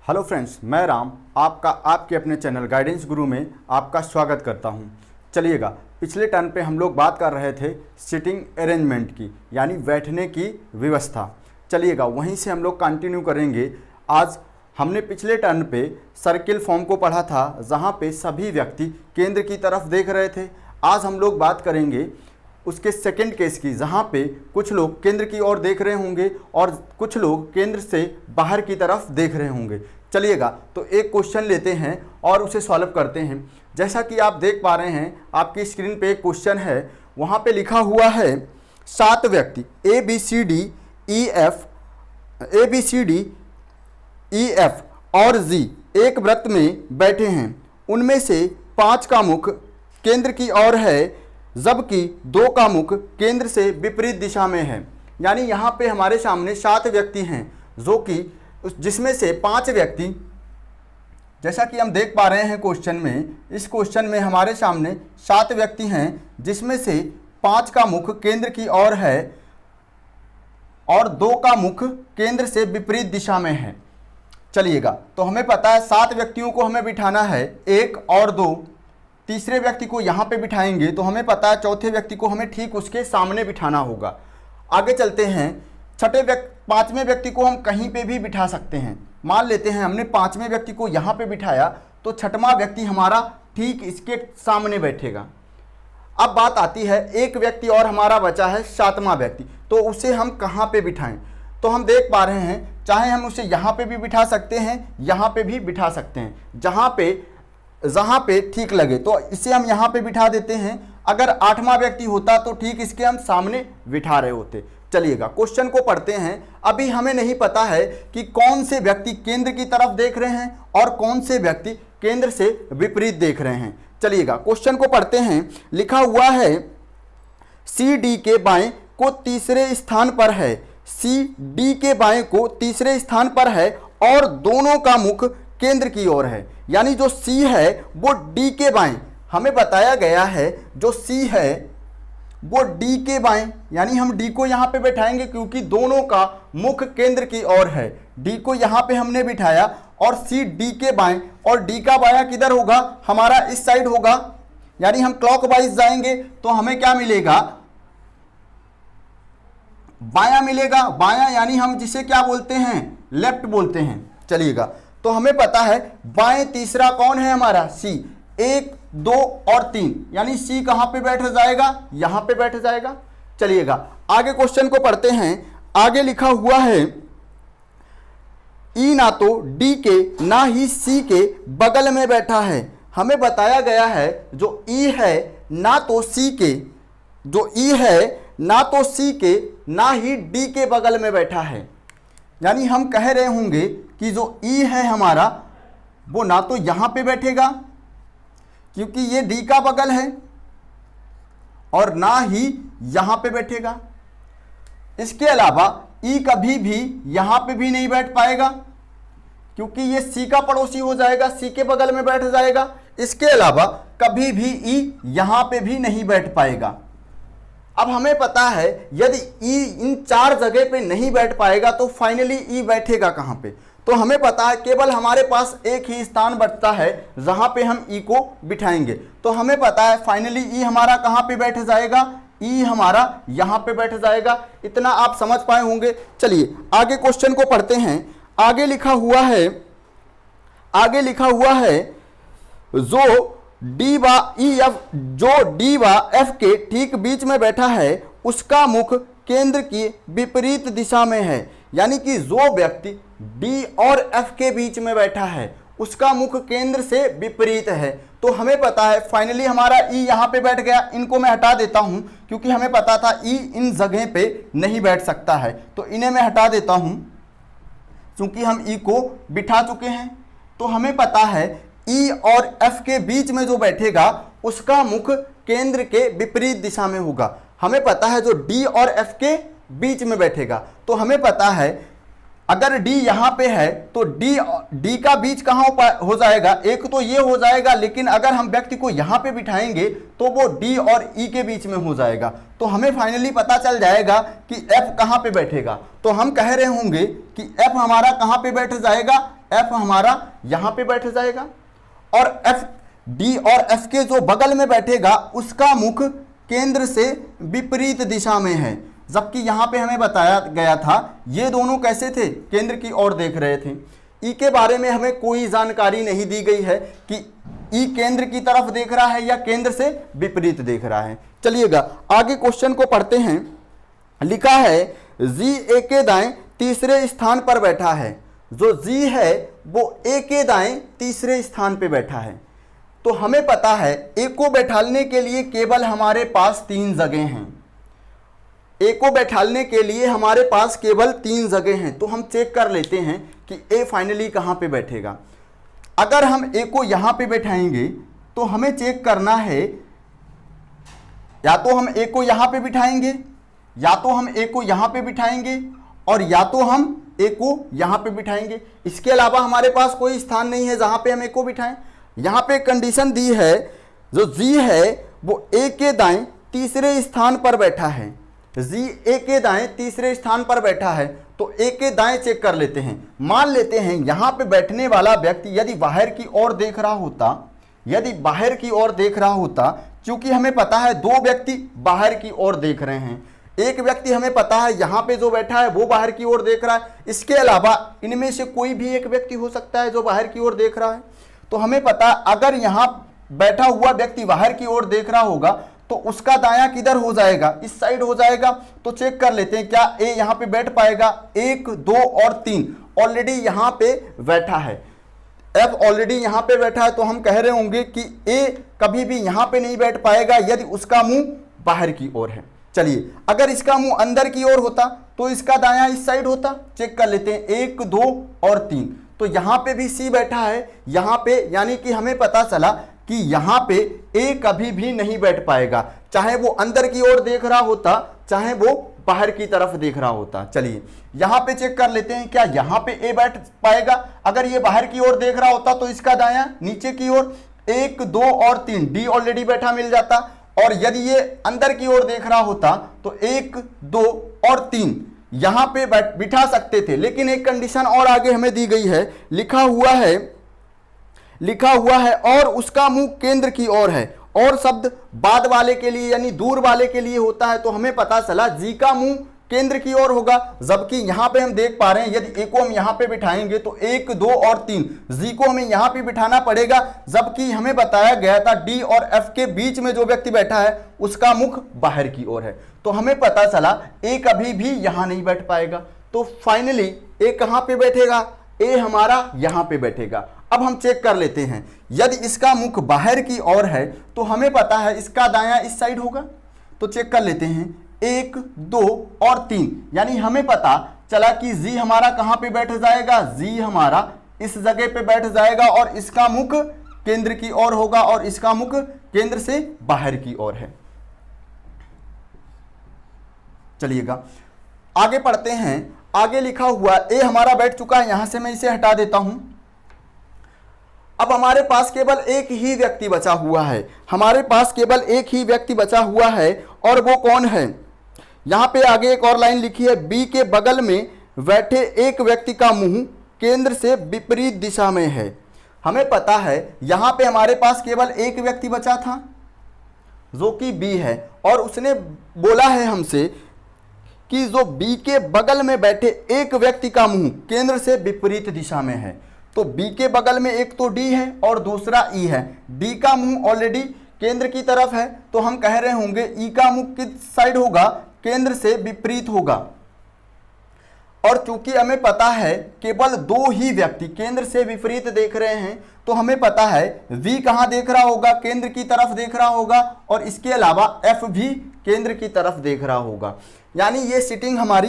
Hello friends, मैं राम आपका आपके अपने चैनल गाइडेंस गुरु में आपका स्वागत करता हूं। चलिएगा, पिछले टर्न पे हम लोग बात कर रहे थे सिटिंग अरेंजमेंट की, यानी बैठने की व्यवस्था। चलिएगा, वहीं से हम लोग कंटिन्यू करेंगे। आज हमने पिछले टर्न पे सर्किल फॉर्म को पढ़ा था, जहां पे सभी व्यक्ति केंद्र की तरफ देख रहे थे। आज हम लोग बात करेंगे उसके सेकंड केस की, जहाँ पे कुछ लोग केंद्र की ओर देख रहे होंगे और कुछ लोग केंद्र से बाहर की तरफ देख रहे होंगे। चलिएगा, तो एक क्वेश्चन लेते हैं और उसे सॉल्व करते हैं। जैसा कि आप देख पा रहे हैं, आपकी स्क्रीन पे एक क्वेश्चन है, वहाँ पे लिखा हुआ है 7 व्यक्ति A B C D E F और जी एक वृत्त में बैठे हैं। उनमें से 5 का मुख केंद्र की ओर है, जबकि 2 का मुख केंद्र से विपरीत दिशा में है। यानी यहाँ पे हमारे सामने 7 व्यक्ति हैं, जो कि जिसमें से 5 व्यक्ति, जैसा कि हम देख पा रहे हैं क्वेश्चन में, इस क्वेश्चन में हमारे सामने 7 व्यक्ति हैं, जिसमें से 5 का मुख केंद्र की ओर है और 2 का मुख केंद्र से विपरीत दिशा में है। चलिएगा, तो हमें पता है 7 व्यक्तियों को हमें बिठाना है, 1 और 2। तीसरे व्यक्ति को यहाँ पे बिठाएंगे तो हमें पता है चौथे व्यक्ति को हमें ठीक उसके सामने बिठाना होगा। आगे चलते हैं, 5वें व्यक्ति को हम कहीं पे भी बिठा सकते हैं। मान लेते हैं हमने 5वें व्यक्ति को यहाँ पे बिठाया, तो 6वां व्यक्ति हमारा ठीक इसके सामने बैठेगा। अब बात आती है, एक व्यक्ति और हमारा बचा है 7वां व्यक्ति, तो उसे हम कहाँ पे बिठाएं? तो हम देख पा रहे हैं, चाहे हम उसे यहाँ पे भी बिठा सकते हैं, यहाँ पे भी बिठा सकते हैं, जहाँ पे ठीक लगे। तो इसे हम यहाँ पे बिठा देते हैं। अगर 8वां व्यक्ति होता तो ठीक इसके हम सामने बिठा रहे होते। चलिएगा, क्वेश्चन को पढ़ते हैं। अभी हमें नहीं पता है कि कौन से व्यक्ति केंद्र की तरफ देख रहे हैं और कौन से व्यक्ति केंद्र से विपरीत देख रहे हैं। चलिएगा, क्वेश्चन को पढ़ते हैं। लिखा हुआ है सी डी के बाएं को तीसरे स्थान पर है, सी डी के बाएं को तीसरे स्थान पर है और दोनों का मुख केंद्र की ओर है। यानी जो सी है वो डी के बाएं, हमें बताया गया है जो सी है वो डी के बाएं, यानी हम डी को यहाँ पे बैठाएंगे क्योंकि दोनों का मुख केंद्र की ओर है। डी को यहाँ पे हमने बिठाया और सी डी के बाएं, और डी का बायां किधर होगा? हमारा इस साइड होगा। यानी हम क्लॉकवाइज जाएंगे तो हमें क्या मिलेगा? बायां मिलेगा। बायां यानी हम जिसे क्या बोलते हैं? लेफ्ट बोलते हैं। चलिएगा, तो हमें पता है बाएं तीसरा कौन है हमारा? सी। 1, 2 और 3, यानी सी कहां पे बैठ जाएगा? यहां पे बैठ जाएगा। चलिएगा, आगे क्वेश्चन को पढ़ते हैं। आगे लिखा हुआ है ई ना तो डी के ना ही सी के बगल में बैठा है। हमें बताया गया है जो ई है ना तो सी के, जो ई है ना तो सी के ना ही डी के बगल में बैठा है। यानी हम कह रहे होंगे कि जो ई है हमारा वो ना तो यहां पे बैठेगा क्योंकि ये डी का बगल है, और ना ही यहां पे बैठेगा। इसके अलावा ई कभी भी यहां पे भी नहीं बैठ पाएगा क्योंकि ये सी का पड़ोसी हो जाएगा, सी के बगल में बैठ जाएगा। इसके अलावा कभी भी ई यहां पे भी नहीं बैठ पाएगा। अब हमें पता है यदि ई इन 4 जगह पे नहीं बैठ पाएगा तो फाइनली ई बैठेगा कहां पे? तो हमें पता है केवल हमारे पास एक ही स्थान बचता है जहां पे हम ई को बिठाएंगे। तो हमें पता है फाइनली ई हमारा कहां पे बैठ जाएगा? ई हमारा यहां पे बैठ जाएगा। इतना आप समझ पाए होंगे। चलिए आगे क्वेश्चन को पढ़ते हैं। आगे लिखा हुआ है जो डी व ई एफ, जो डी व एफ के ठीक बीच में बैठा है उसका मुख केंद्र की विपरीत दिशा में है। यानी कि जो व्यक्ति डी और एफ के बीच में बैठा है उसका मुख केंद्र से विपरीत है। तो हमें पता है फाइनली हमारा ई यहाँ पे बैठ गया। इनको मैं हटा देता हूं क्योंकि हमें पता था ई इन जगह पे नहीं बैठ सकता है, तो इन्हें मैं हटा देता हूं क्योंकि हम ई को बिठा चुके हैं। तो हमें पता है ई और एफ के बीच में जो बैठेगा उसका मुख केंद्र के विपरीत दिशा में होगा। हमें पता है जो डी और एफ के बीच में बैठेगा, तो हमें पता है अगर डी यहां पे है तो डी का बीच कहां हो जाएगा? एक तो ये हो जाएगा, लेकिन अगर हम व्यक्ति को यहां पे बिठाएंगे तो वो डी और ई के बीच में हो जाएगा। तो हमें फाइनली पता चल जाएगा कि एफ कहां पे बैठेगा। तो हम कह रहे होंगे कि एफ हमारा कहां पे बैठ जाएगा? F हमारा यहां पे बैठ जाएगा और F D और F के जो बगल में बैठेगा उसका मुख केंद्र से विपरीत दिशा में है। जबकि यहां पे हमें बताया गया था ये दोनों कैसे थे, केंद्र की ओर देख रहे थे। ई के बारे में हमें कोई जानकारी नहीं दी गई है कि ई केंद्र की तरफ देख रहा है या केंद्र से विपरीत देख रहा है। चलिएगा आगे क्वेश्चन को पढ़ते हैं। लिखा है जी ए के दाएं तीसरे स्थान पर बैठा है। जो जी है वो ए के दाएं तीसरे स्थान पे बैठा है। तो हमें पता है ए को बैठालने के लिए केवल हमारे पास 3 जगह हैं। ए को बैठालने के लिए हमारे पास केवल 3 जगह हैं। तो हम चेक कर लेते हैं कि ए फाइनली कहां पे बैठेगा। अगर हम ए को यहां पे बैठाएंगे तो हमें चेक करना है, या तो हम ए को यहां पे बिठाएंगे, या तो हम ए को यहां पे बिठाएंगे, और या तो हम ए को यहां पे बिठाएंगे। इसके अलावा हमारे पास कोई स्थान नहीं है जहां पे हम ए को बिठाएं। यहां पे कंडीशन दी है, जो जी है वो ए के दाएं तीसरे स्थान पर बैठा है। जी ए के दाएं तीसरे स्थान पर बैठा है, तो ए के दाएं चेक कर लेते हैं। मान लेते हैं यहां पे बैठने वाला व्यक्ति यदि बाहर की ओर देख रहा होता, यदि बाहर की ओर देख रहा होता, क्योंकि हमें पता है 2 व्यक्ति बाहर की ओर देख रहे हैं। एक व्यक्ति हमें पता है यहां पे जो बैठा है वो बाहर की ओर देख रहा है। इसके अलावा इनमें से कोई भी एक व्यक्ति हो सकता है जो बाहर की ओर देख रहा है। तो हमें पता अगर यहां बैठा हुआ व्यक्ति बाहर की ओर देख रहा होगा तो उसका दायां किधर हो जाएगा, इस साइड हो जाएगा। तो चेक कर लेते हैं क्या ए यहां पे बैठ पाएगा। 1, 2 और 3 ऑलरेडी यहां पे बैठा है। F ऑलरेडी यहां पे बैठा है, तो हम कह रहे होंगे कि A कभी भी यहां पे नहीं बैठ पाएगा यदि उसका मुंह बाहर की ओर है। चलिए अगर इसका मुंह अंदर की ओर होता तो इसका दायां इस साइड होता। चेक कर लेते हैं 1, 2 और 3। तो यहां पे भी C बैठा है यहां पे, यानी कि हमें पता चला कि यहां पे A कभी भी नहीं बैठ पाएगा, चाहे वो अंदर की ओर देख रहा होता चाहे वो बाहर की तरफ देख रहा होता। चलिए यहां पे चेक कर लेते हैं क्या यहां पे A बैठ पाएगा। अगर ये बाहर की ओर देख रहा होता तो इसका दायां नीचे की ओर 1, 2 और 3 D ऑलरेडी बैठा मिल जाता, और यदि ये अंदर की ओर देख रहा होता तो 1, 2 और 3 यहां पे बिठा सकते थे। लेकिन एक कंडीशन और आगे हमें दी गई है, लिखा हुआ है और उसका मुंह केंद्र की ओर है। और शब्द बाद वाले के लिए यानी दूर वाले के लिए होता है। तो हमें पता चला जी का मुंह केंद्र की ओर होगा। जबकि यहां पे हम देख पा रहे हैं यदि ए को हम यहां पे बिठाएंगे तो 1, 2 और 3 जी को हमें यहां पे बिठाना पड़ेगा। जबकि हमें बताया गया था डी और एफ के बीच में जो व्यक्ति बैठा है उसका मुख बाहर की ओर है। तो हमें पता चला ए कभी भी यहां नहीं बैठ पाएगा। तो फाइनली ए कहां पे बैठेगा, ए हमारा यहां पे बैठेगा। अब हम चेक कर लेते हैं, यदि इसका मुख बाहर की ओर है तो हमें पता है इसका दायां इस साइड होगा। तो चेक कर लेते हैं 1, 2 और 3, यानी हमें पता चला कि जी हमारा कहां पे बैठ जाएगा, जी हमारा इस जगह पे बैठ जाएगा और इसका मुख केंद्र की ओर होगा और इसका मुख केंद्र से बाहर की ओर है। चलिएगा आगे पढ़ते हैं। आगे लिखा हुआ ए हमारा बैठ चुका है, यहां से मैं इसे हटा देता हूं। अब हमारे पास केवल एक ही व्यक्ति बचा हुआ है, हमारे पास केवल एक ही व्यक्ति बचा हुआ है, और वो कौन है। यहां पे आगे एक और लाइन लिखी है, बी के बगल में बैठे एक व्यक्ति का मुंह केंद्र से विपरीत दिशा में है। हमें पता है यहां पे हमारे पास केवल एक व्यक्ति बचा था जो कि बी है, और उसने बोला है हमसे कि जो बी के बगल में बैठे एक व्यक्ति का मुंह केंद्र से विपरीत दिशा में है। तो बी के बगल में एक तो डी है और दूसरा ई है। डी का मुंह ऑलरेडी केंद्र की तरफ है, तो हम कह रहे होंगे ई का मुंह किस साइड होगा, केंद्र से विपरीत होगा। और चूंकि हमें पता है केवल 2 ही व्यक्ति केंद्र से विपरीत देख रहे हैं, तो हमें पता है वी कहां देख रहा होगा, केंद्र की तरफ देख रहा होगा, और इसके अलावा एफ भी केंद्र की तरफ देख रहा होगा। यानी ये सिटिंग हमारी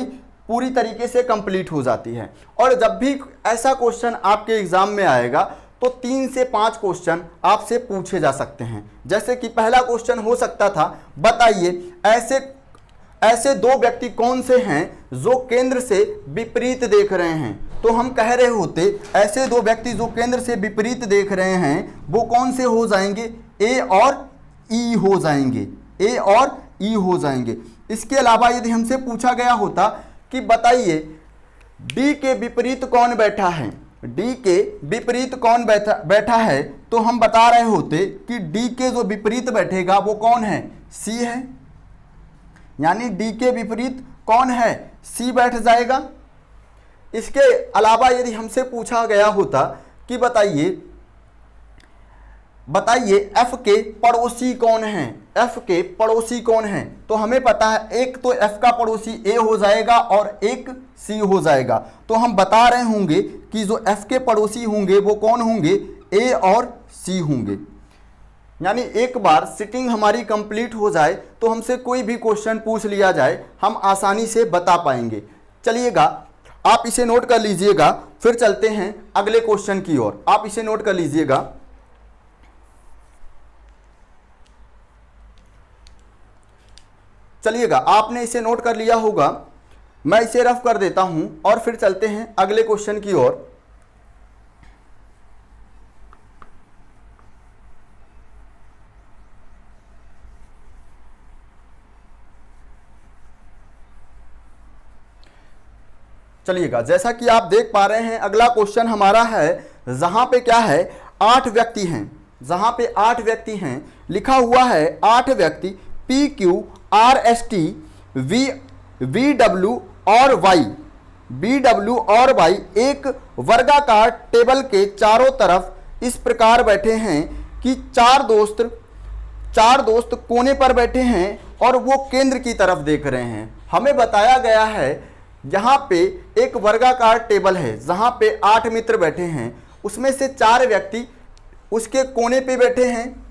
पूरी तरीके से कंप्लीट हो जाती है। और जब भी ऐसा क्वेश्चन आपके एग्जाम में आएगा तो 3 से 5 क्वेश्चन आपसे पूछे जा सकते हैं। जैसे कि पहला क्वेश्चन हो सकता था, बताइए ऐसे 2 व्यक्ति कौन से हैं जो केंद्र से विपरीत देख रहे हैं। तो हम कह रहे होते ऐसे 2 व्यक्ति जो केंद्र से विपरीत देख रहे हैं वो कौन से हो जाएंगे, ए और ई हो जाएंगे, ए और ई हो जाएंगे। इसके अलावा यदि हमसे पूछा गया होता कि बताइए डी के विपरीत कौन बैठा है, डी के विपरीत कौन बैठा है, तो हम बता रहे होते कि डी के जो विपरीत बैठेगा वो कौन है, सी है। यानी डी के विपरीत कौन है, सी बैठ जाएगा। इसके अलावा यदि हमसे पूछा गया होता कि बताइए एफ के पड़ोसी कौन हैं, एफ के पड़ोसी कौन हैं, तो हमें पता है एक तो एफ का पड़ोसी ए हो जाएगा और एक सी हो जाएगा। तो हम बता रहे होंगे कि जो एफ के पड़ोसी होंगे वो कौन होंगे, ए और सी होंगे। यानी एक बार सिटिंग हमारी कंप्लीट हो जाए तो हमसे कोई भी क्वेश्चन पूछ लिया जाए हम आसानी से बता पाएंगे। चलिएगा आप इसे नोट कर लीजिएगा, फिर चलते हैं अगले क्वेश्चन की ओर। आप इसे नोट कर लीजिएगा। चलिएगा आपने इसे नोट कर लिया होगा, मैं इसे रफ कर देता हूं और फिर चलते हैं अगले क्वेश्चन की ओर। चलिएगा जैसा कि आप देख पा रहे हैं अगला क्वेश्चन हमारा है, जहां पे क्या है 8 व्यक्ति हैं, जहां पे 8 व्यक्ति हैं, लिखा हुआ है 8 व्यक्ति P Q R S T V W और वाई एक वर्गाकार टेबल के चारों तरफ इस प्रकार बैठे हैं कि चार दोस्त कोने पर बैठे हैं और वो केंद्र की तरफ देख रहे हैं। हमें बताया गया है यहाँ पे एक वर्गाकार टेबल है जहाँ पे 8 मित्र बैठे हैं, उसमें से 4 व्यक्ति उसके कोने पे बैठे हैं।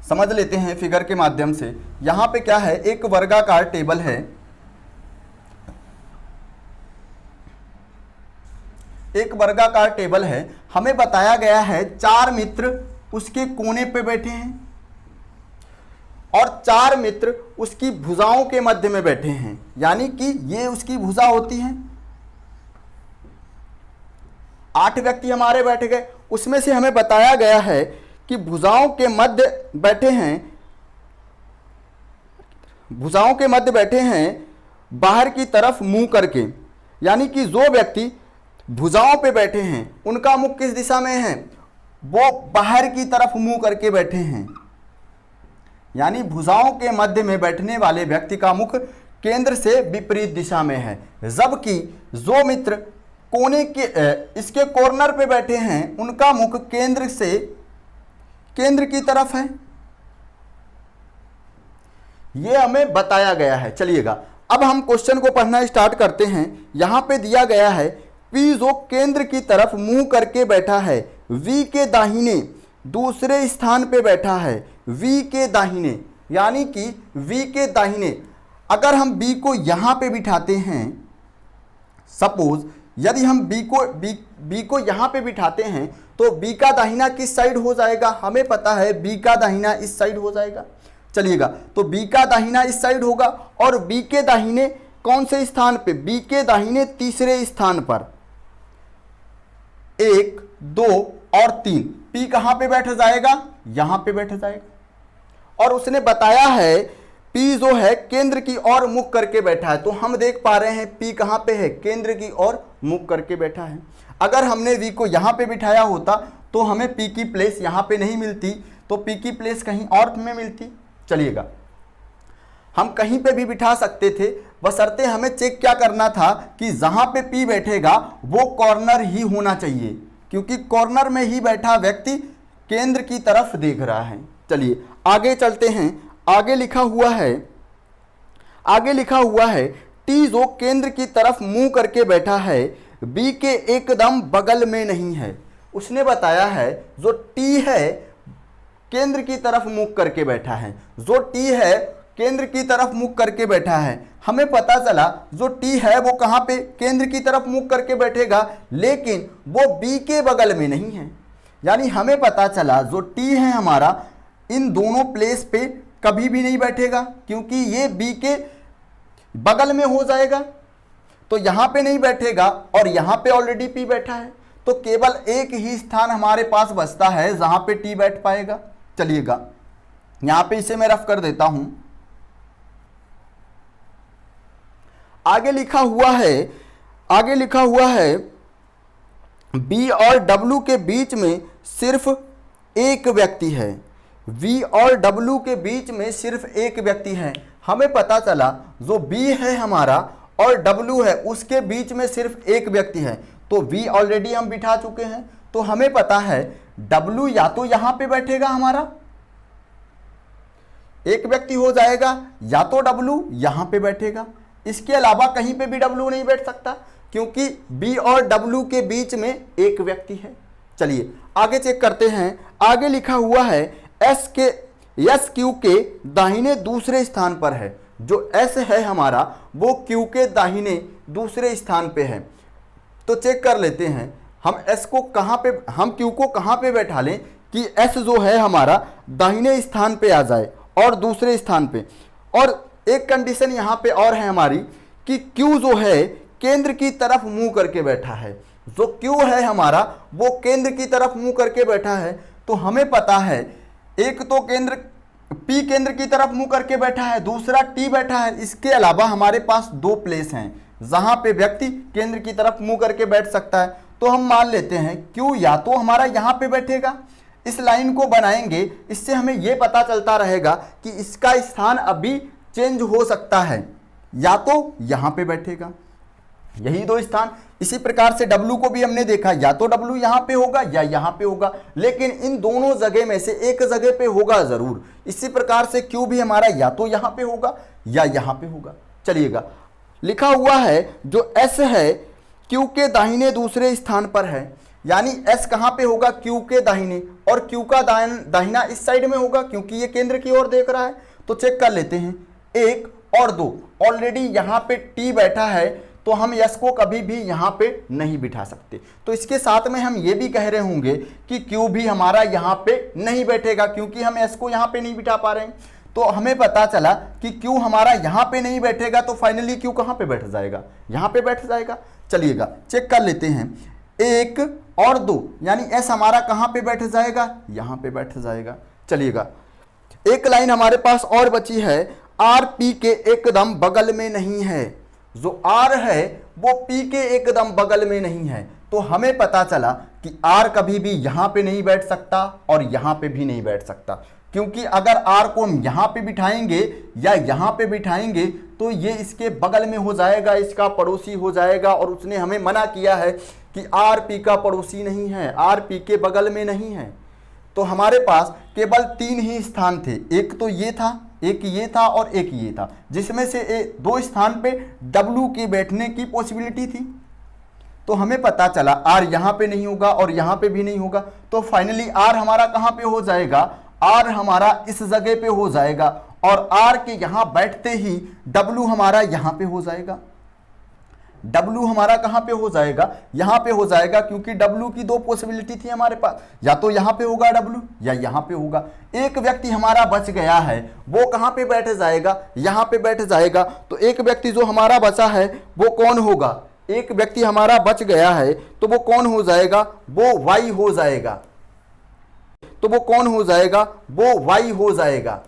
समझ लेते हैं फिगर के माध्यम से। यहाँ पे क्या है, एक वर्गाकार टेबल है, एक वर्गाकार टेबल है। हमें बताया गया है 4 मित्र उसके कोने पे बैठे हैं और 4 मित्र उसकी भुजाओं के मध्य में बैठे हैं, यानी कि ये उसकी भुजा होती हैं। 8 व्यक्ति हमारे बैठ गए, उसमें से हमें बताया गया है कि भुजाओं के मध्य बैठे हैं बाहर की तरफ मुंह करके। यानी कि जो व्यक्ति भुजाओं पे बैठे हैं उनका मुख किस दिशा में है, वो बाहर की तरफ मुंह करके बैठे हैं। यानी भुजाओं के मध्य में बैठने वाले व्यक्ति का मुख केंद्र से विपरीत दिशा में है, जबकि जो मित्र कोने के इसके कॉर्नर पे बैठे हैं उनका मुख केंद्र की तरफ है। यह हमें बताया गया है। चलिएगा अब हम क्वेश्चन को पढ़ना स्टार्ट करते हैं। यहां पे दिया गया है P जो केंद्र की तरफ मुंह करके बैठा है, V के दाहिने दूसरे स्थान पे बैठा है, V के दाहिने, यानी कि V के दाहिने। अगर हम B को यहां पे बिठाते हैं, सपोज यदि हम B को यहां पे बिठाते हैं तो B का दाहिना किस साइड हो जाएगा, हमें पता है B का दाहिना इस साइड हो जाएगा। चलिएगा तो B का दाहिना इस साइड होगा और B के दाहिने कौन से स्थान पे, B के दाहिने तीसरे स्थान पर 1, 2 और 3 P कहां पे बैठ जाएगा, यहां पे बैठ जाएगा। और उसने बताया है P जो है केंद्र की ओर मुख करके बैठा है, तो हम देख पा रहे हैं P कहां पे है, केंद्र की ओर मुख करके बैठा है। अगर हमने V को यहां पे बिठाया होता तो हमें P की प्लेस यहां पे नहीं मिलती, तो P की प्लेस कहीं और में मिलती। चलिएगा हम कहीं पे भी बिठा सकते थे, बशर्ते हमें चेक क्या करना था कि जहां पे P बैठेगा वो कॉर्नर ही होना चाहिए, क्योंकि कॉर्नर में ही बैठा व्यक्ति केंद्र की तरफ देख रहा है। चलिए आगे चलते हैं। आगे लिखा हुआ है T जो केंद्र की तरफ मुंह करके बैठा है, B के एकदम बगल में नहीं है। उसने बताया है जो T है केंद्र की तरफ मुख करके बैठा है, जो T है केंद्र की तरफ मुख करके बैठा है। हमें पता चला जो T है वो कहां पे, केंद्र की तरफ मुख करके बैठेगा, लेकिन वो B के बगल में नहीं है। यानी हमें पता चला जो T है हमारा इन दोनों प्लेस पे कभी भी नहीं बैठेगा, क्योंकि ये B के बगल में हो जाएगा, तो यहां पे नहीं बैठेगा और यहां पे ऑलरेडी P बैठा है, तो केवल एक ही स्थान हमारे पास बचता है जहां पे T बैठ पाएगा। चलिएगा यहां पे इसे मैं रफ कर देता हूं। आगे लिखा हुआ है V और W के बीच में सिर्फ एक व्यक्ति है, V और W के बीच में सिर्फ एक व्यक्ति है। हमें पता चला जो B है हमारा और W है उसके बीच में सिर्फ एक व्यक्ति है, तो V ऑलरेडी हम बिठा चुके हैं, तो हमें पता है W या तो यहां पे बैठेगा हमारा, एक व्यक्ति हो जाएगा, या तो W यहां पे बैठेगा, इसके अलावा कहीं पे भी W नहीं बैठ सकता क्योंकि B और W के बीच में एक व्यक्ति है। चलिए आगे चेक करते हैं। आगे लिखा हुआ है एस क्यू के दाहिने दूसरे स्थान पर है। जो एस है हमारा वो क्यू के दाहिने दूसरे स्थान पे है। तो चेक कर लेते हैं हम एस को कहां पे, हम क्यू को कहां पे बैठा लें कि एस जो है हमारा दाहिने स्थान पे आ जाए और दूसरे स्थान पे। और एक कंडीशन यहां पे और है हमारी कि क्यू जो है केंद्र की तरफ मुंह करके बैठा है। जो क्यू है हमारा वो केंद्र की तरफ मुंह करके बैठा है, तो हमें पता है एक तो केंद्र P केंद्र की तरफ मुंह करके बैठा है, दूसरा T बैठा है। इसके अलावा हमारे पास दो प्लेस हैं जहां पे व्यक्ति केंद्र की तरफ मुंह करके बैठ सकता है। तो हम मान लेते हैं Q या तो हमारा यहां पे बैठेगा, इस लाइन को बनाएंगे, इससे हमें यह पता चलता रहेगा कि इसका स्थान अभी चेंज हो सकता है, या तो यहां पे बैठेगा, यही दो स्थान। इसी प्रकार से W को भी हमने देखा, या तो W यहां पे होगा या यहां पे होगा, लेकिन इन दोनों जगह में से एक जगह पे होगा जरूर। इसी प्रकार से Q भी हमारा या तो यहां पे होगा या यहां पे होगा। चलिएगा लिखा हुआ है जो S है Q के दाहिने दूसरे स्थान पर है, यानी S कहां पे होगा, Q के दाहिने, और Q का दाहिना इस साइड में होगा क्योंकि ये केंद्र की ओर देख रहा है। तो चेक कर लेते हैं, 1 और 2 ऑलरेडी यहां पे T बैठा है, तो हम यस को कभी भी यहां पे नहीं बिठा सकते। तो इसके साथ में हम ये भी कह रहे होंगे कि क्यू भी हमारा यहां पे नहीं बैठेगा क्योंकि हम एस को यहां पे नहीं बिठा पा रहे हैं। तो हमें पता चला कि क्यू हमारा यहां पे नहीं बैठेगा, तो फाइनली क्यू कहां पे बैठ जाएगा, यहां पे बैठ जाएगा। चलिएगा चेक कर लेते हैं, 1 और 2 यानी एस हमारा कहां पे बैठ जाएगा, यहां पे बैठ जाएगा। चलिएगा एक लाइन हमारे पास और बची है, आर पी के एकदम बगल में नहीं है। जो R है वो P के एकदम बगल में नहीं है, तो हमें पता चला कि R कभी भी यहां पे नहीं बैठ सकता और यहां पे भी नहीं बैठ सकता, क्योंकि अगर R को हम यहां पे बिठाएंगे या यहां पे बिठाएंगे तो ये इसके बगल में हो जाएगा, इसका पड़ोसी हो जाएगा, और उसने हमें मना किया है कि R P का पड़ोसी नहीं है, R P के बगल में नहीं है। तो हमारे पास केवल 3 ही स्थान थे, एक तो ये था, एक ये था और एक ये था, जिसमें से 2 स्थान पे W के बैठने की पॉसिबिलिटी थी। तो हमें पता चला R यहां पे नहीं होगा और यहां पे भी नहीं होगा, तो फाइनली R हमारा कहां पे हो जाएगा, R हमारा इस जगह पे हो जाएगा, और R के यहां बैठते ही W हमारा यहां पे हो जाएगा। W हमारा कहां पे हो जाएगा, यहां पे हो जाएगा, क्योंकि W की 2 पॉसिबिलिटी थी हमारे पास, या तो यहां पे होगा W या यहां पे होगा। एक व्यक्ति हमारा बच गया है, वो कहां पे बैठ जाएगा, यहां पे बैठ जाएगा। तो एक व्यक्ति जो हमारा बचा है वो कौन होगा, एक व्यक्ति हमारा बच गया है तो वो कौन हो जाएगा, वो Y हो जाएगा। तो वो कौन हो जाएगा, वो Y हो जाएगा,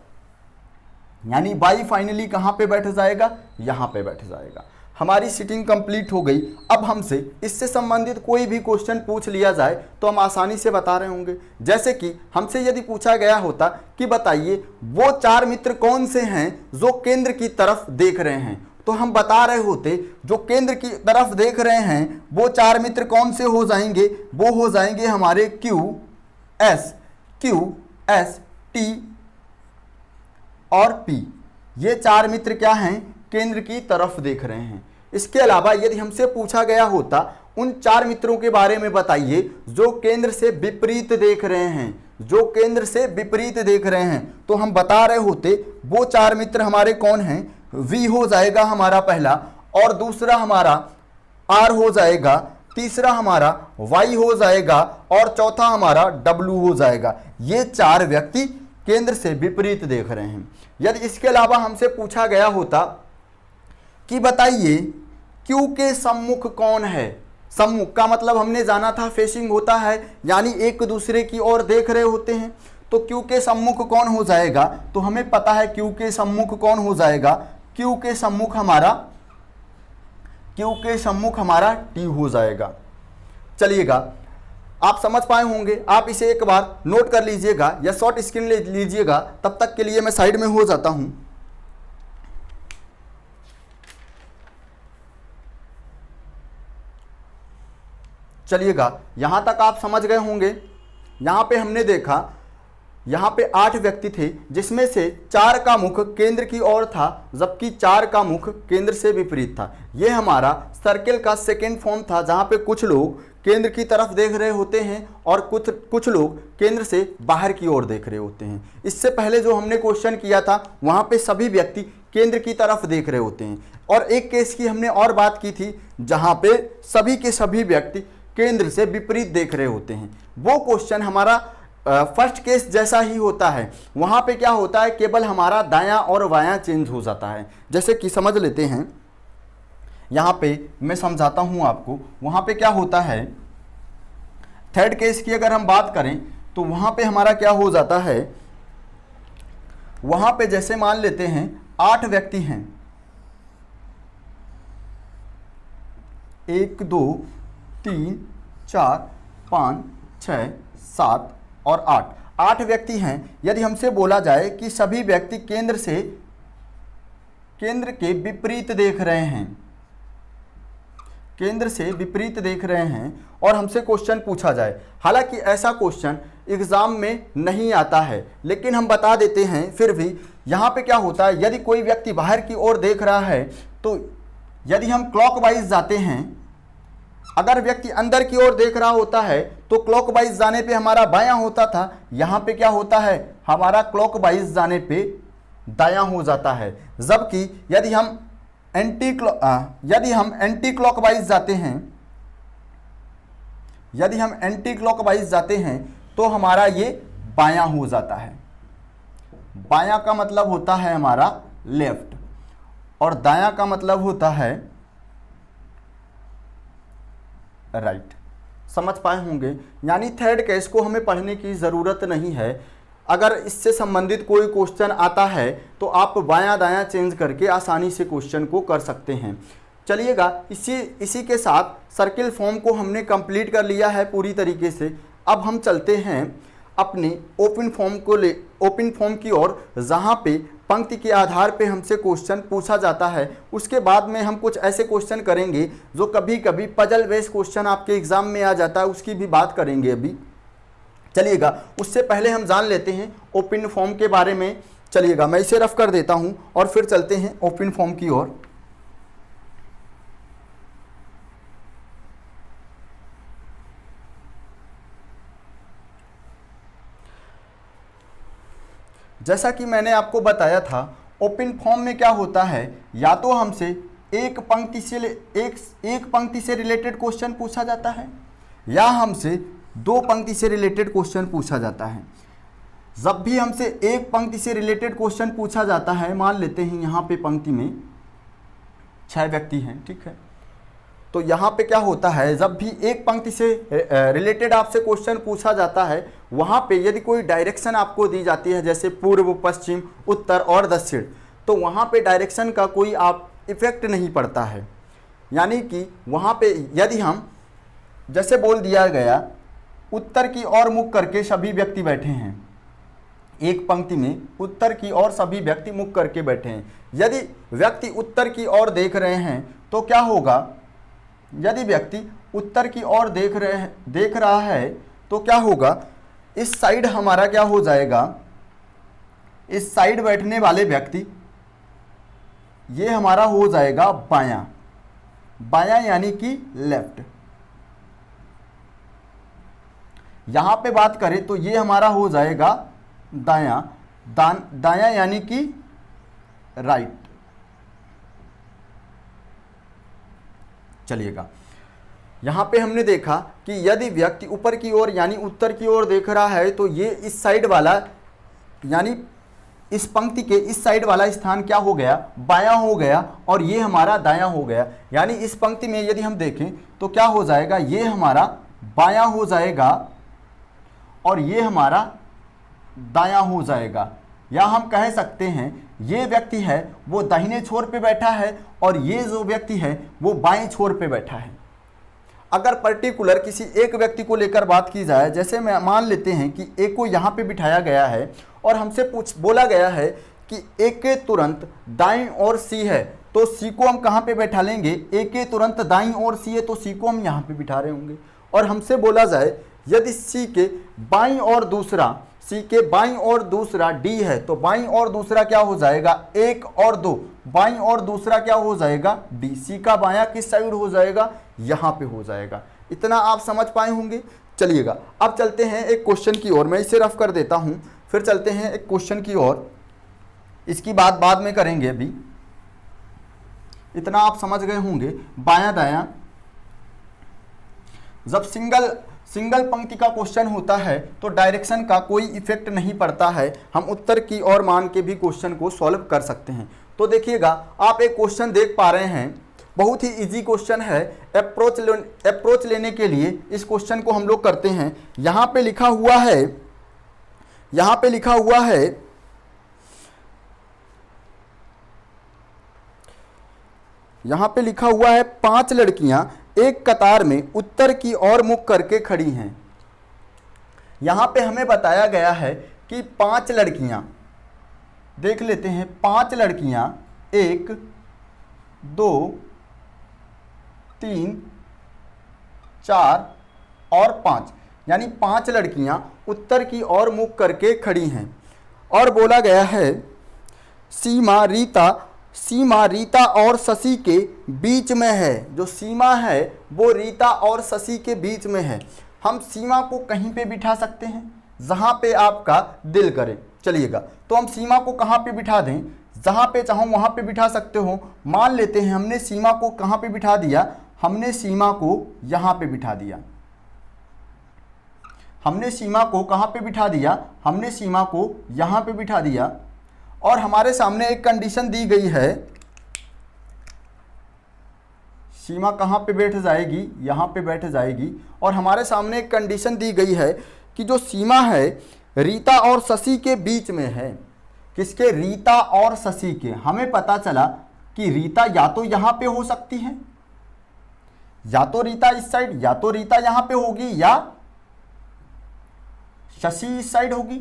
यानी Y फाइनली कहां पे बैठ जाएगा, यहां पे बैठ जाएगा। हमारी सीटिंग कंप्लीट हो गई। अब हमसे इससे संबंधित कोई भी क्वेश्चन पूछ लिया जाए तो हम आसानी से बता रहे होंगे। जैसे कि हमसे यदि पूछा गया होता कि बताइए वो 4 मित्र कौन से हैं जो केंद्र की तरफ देख रहे हैं, तो हम बता रहे होते जो केंद्र की तरफ देख रहे हैं वो 4 मित्र कौन से हो जाएंगे, वो हो जाएंगे हमारे Q, S, T और P। ये 4 मित्र क्या हैं, केंद्र की तरफ देख रहे हैं। इसके अलावा यदि हमसे पूछा गया होता उन 4 मित्रों के बारे में बताइए जो केंद्र से विपरीत देख रहे हैं, जो केंद्र से विपरीत देख रहे हैं, तो हम बता रहे होते वो 4 मित्र हमारे कौन हैं, V हो जाएगा हमारा पहला, और दूसरा हमारा R हो जाएगा, तीसरा हमारा Y हो जाएगा, और चौथा हमारा W हो जाएगा। ये 4 व्यक्ति केंद्र से विपरीत देख रहे हैं। यदि इसके अलावा हमसे पूछा गया होता कि बताइए Q के सम्मुख कौन है, सम्मुख का मतलब हमने जाना था फेसिंग होता है, यानी एक दूसरे की ओर देख रहे होते हैं। तो Q के सम्मुख कौन हो जाएगा, तो हमें पता है Q के सम्मुख कौन हो जाएगा, Q के सम्मुख हमारा T हो जाएगा। चलिएगा, आप समझ पाए होंगे, आप इसे एक बार नोट कर लीजिएगा या शॉर्ट स्क्रीन ले लीजिएगा। तब तक के लिए मैं साइड में हो जाता हूं। चलिएगा, यहां तक आप समझ गए होंगे। यहां पे हमने देखा, यहां पे 8 व्यक्ति थे, जिसमें से 4 का मुख केंद्र की ओर था, जबकि 4 का मुख केंद्र से विपरीत था। यह हमारा सर्किल का सेकेंड फॉर्म था, जहां पे कुछ लोग केंद्र की तरफ देख रहे होते हैं और कुछ लोग केंद्र से बाहर की ओर देख रहे होते हैं। इससे पहले जो हमने क्वेश्चन किया था, वहां पे सभी व्यक्ति केंद्र की तरफ देख रहे होते हैं। और एक केस की हमने और बात की थी, जहां पे सभी के सभी व्यक्ति केंद्र से विपरीत देख रहे होते हैं। वो क्वेश्चन हमारा फर्स्ट केस जैसा ही होता है। वहां पे क्या होता है, केवल हमारा दायां और बायां चेंज हो जाता है। जैसे कि समझ लेते हैं, यहां पे मैं समझाता हूं आपको। वहां पे क्या होता है, थर्ड केस की अगर हम बात करें तो वहां पे हमारा क्या हो जाता है, वहां पे जैसे मान लेते हैं 8 व्यक्ति हैं, 1 2 3 4 5 6 7 और 8 व्यक्ति हैं। यदि हमसे बोला जाए कि सभी व्यक्ति केंद्र के विपरीत देख रहे हैं, केंद्र से विपरीत देख रहे हैं, और हमसे क्वेश्चन पूछा जाए, हालांकि ऐसा क्वेश्चन एग्जाम में नहीं आता है, लेकिन हम बता देते हैं फिर भी। यहां पे क्या होता है, यदि कोई व्यक्ति बाहर की ओर देख रहा है तो यदि हम क्लॉकवाइज जाते हैं, अगर व्यक्ति अंदर की ओर देख रहा होता है तो क्लॉकवाइज जाने पे हमारा बायां होता था। यहां पे क्या होता है, हमारा क्लॉकवाइज जाने पे दायां हो जाता है। जबकि यदि हम एंटी क्लॉकवाइज जाते हैं, यदि हम एंटी क्लॉकवाइज जाते हैं तो हमारा ये बायां हो जाता है। बायां का मतलब होता है हमारा लेफ्ट, और दायां का मतलब होता है राइट। समझ पाए होंगे। यानी थर्ड केस को हमें पढ़ने की ज़रूरत नहीं है। अगर इससे संबंधित कोई क्वेश्चन आता है तो आप बायां दायां चेंज करके आसानी से क्वेश्चन को कर सकते हैं। चलिएगा, इसी के साथ सर्किल फॉर्म को हमने कंप्लीट कर लिया है पूरी तरीके से। अब हम चलते हैं अपने ओपन फॉर्म की ओर, जहां पे पंक्ति के आधार पे हमसे क्वेश्चन पूछा जाता है। उसके बाद में हम कुछ ऐसे क्वेश्चन करेंगे जो कभी कभी पजल बेस्ड क्वेश्चन आपके एग्जाम में आ जाता है, उसकी भी बात करेंगे अभी। चलिएगा, उससे पहले हम जान लेते हैं ओपन फॉर्म के बारे में। चलिएगा, मैं इसे रफ कर देता हूं और फिर चलते हैं ओपन फॉर्म की ओर। जैसा कि मैंने आपको बताया था, ओपन फॉर्म में क्या होता है, या तो हमसे एक पंक्ति से रिलेटेड क्वेश्चन पूछा जाता है, या हमसे 2 पंक्ति से रिलेटेड क्वेश्चन पूछा जाता है। जब भी हमसे एक पंक्ति से रिलेटेड क्वेश्चन पूछा जाता है, मान लेते हैं यहाँ पे पंक्ति में 6 व्यक्ति हैं, ठीक है, तो यहाँ पे क्या होता है, जब भी एक पंक्ति से रिलेटेड आपसे क्वेश्चन पूछा जाता है, वहाँ पे यदि कोई डायरेक्शन आपको दी जाती है, जैसे पूर्व, पश्चिम, उत्तर और दक्षिण, तो वहाँ पे डायरेक्शन का कोई इफेक्ट नहीं पड़ता है। यानी कि वहाँ पे यदि हम जैसे बोल दिया गया, उत्तर की ओर मुख करके सभी व्यक्ति बैठे हैं, एक पंक्ति में उत्तर की ओर सभी व्यक्ति मुख करके बैठे हैं। यदि व्यक्ति उत्तर की ओर देख रहे हैं तो क्या होगा, यदि व्यक्ति उत्तर की ओर देख रहा है तो क्या होगा, इस साइड हमारा क्या हो जाएगा, इस साइड बैठने वाले व्यक्ति, ये हमारा हो जाएगा बायां। बायां यानी कि लेफ्ट। यहां पे बात करें तो ये हमारा हो जाएगा दायां। दायां यानी कि राइट। चलिएगा, यहां पे हमने देखा कि यदि व्यक्ति ऊपर की ओर यानी उत्तर की ओर देख रहा है तो ये इस साइड वाला, यानी इस पंक्ति के इस साइड वाला स्थान क्या हो गया, बायां हो गया, और ये हमारा दायां हो गया। यानी इस पंक्ति में यदि हम देखें तो क्या हो जाएगा, ये हमारा बायां हो जाएगा और ये हमारा दायां हो जाएगा। या हम कह सकते हैं ये व्यक्ति है वो दाहिने छोर पे बैठा है और ये जो व्यक्ति है वो बाएं छोर पे बैठा है। अगर पर्टिकुलर किसी एक व्यक्ति को लेकर बात की जाए, जैसे मैं मान लेते हैं कि ए को यहाँ पे बिठाया गया है और हमसे बोला गया है कि ए के तुरंत दाईं ओर सी है, तो सी को हम कहाँ पे बैठा लेंगे, ए के तुरंत दाईं ओर सी है तो सी को हम यहाँ पे बिठा रहे होंगे। और हमसे बोला जाए यदि सी के बाईं ओर दूसरा डी है, तो बाईं ओर दूसरा क्या हो जाएगा, 1 और 2, बाईं ओर दूसरा क्या हो जाएगा, डी। सी का बायां किस साइड हो जाएगा, यहाँ पे हो जाएगा। इतना आप समझ पाए होंगे। चलिएगा अब चलते हैं एक क्वेश्चन की ओर, मैं इसे रफ कर देता हूँ, फिर चलते हैं एक क्वेश्चन की ओर, इसकी बात बाद में करेंगे। अभी इतना आप समझ गए होंगे। बायां दायां, जब सिंगल पंक्ति का क्वेश्चन होता है तो डायरेक्शन का कोई इफेक्ट नहीं पड़ता है, हम उत्तर की ओर मान के भी क्वेश्चन को सॉल्व कर सकते हैं। तो देखिएगा आप एक क्वेश्चन देख पा रहे हैं, बहुत ही इजी क्वेश्चन है। अप्रोच लेने के लिए इस क्वेश्चन को हम लोग करते हैं। यहाँ पे लिखा हुआ है 5 लड़कियां एक कतार में उत्तर की ओर मुख करके खड़ी हैं। यहां पे हमें बताया गया है कि 5 लड़कियां, देख लेते हैं, 5 लड़कियां 1 2 3 4 और 5, यानी 5 लड़कियां उत्तर की ओर मुख करके खड़ी हैं। और बोला गया है सीमा रीता और शशि के बीच में है। जो सीमा है वो रीता और शशि के बीच में है। हम सीमा को कहीं पे बिठा सकते हैं, जहां पे आपका दिल करे। चलिएगा तो हम सीमा को कहां पे बिठा दें, जहां पे चाहो वहां पे बिठा सकते हो। मान लेते हैं हमने सीमा को कहां पे बिठा दिया, हमने सीमा को यहां पे बिठा दिया। हमने सीमा को कहां पे बिठा दिया, हमने सीमा को यहां पे बिठा दिया। और हमारे सामने एक कंडीशन दी गई है, सीमा कहाँ पे बैठ जाएगी, यहाँ पे बैठ जाएगी। और हमारे सामने एक कंडीशन दी गई है कि जो सीमा है रीता और शशि के बीच में है। किसके, रीता और शशि के। हमें पता चला कि रीता या तो यहाँ पे हो सकती है, या तो रीता इस साइड, या तो रीता यहाँ पे होगी, या शशि इस साइड होगी।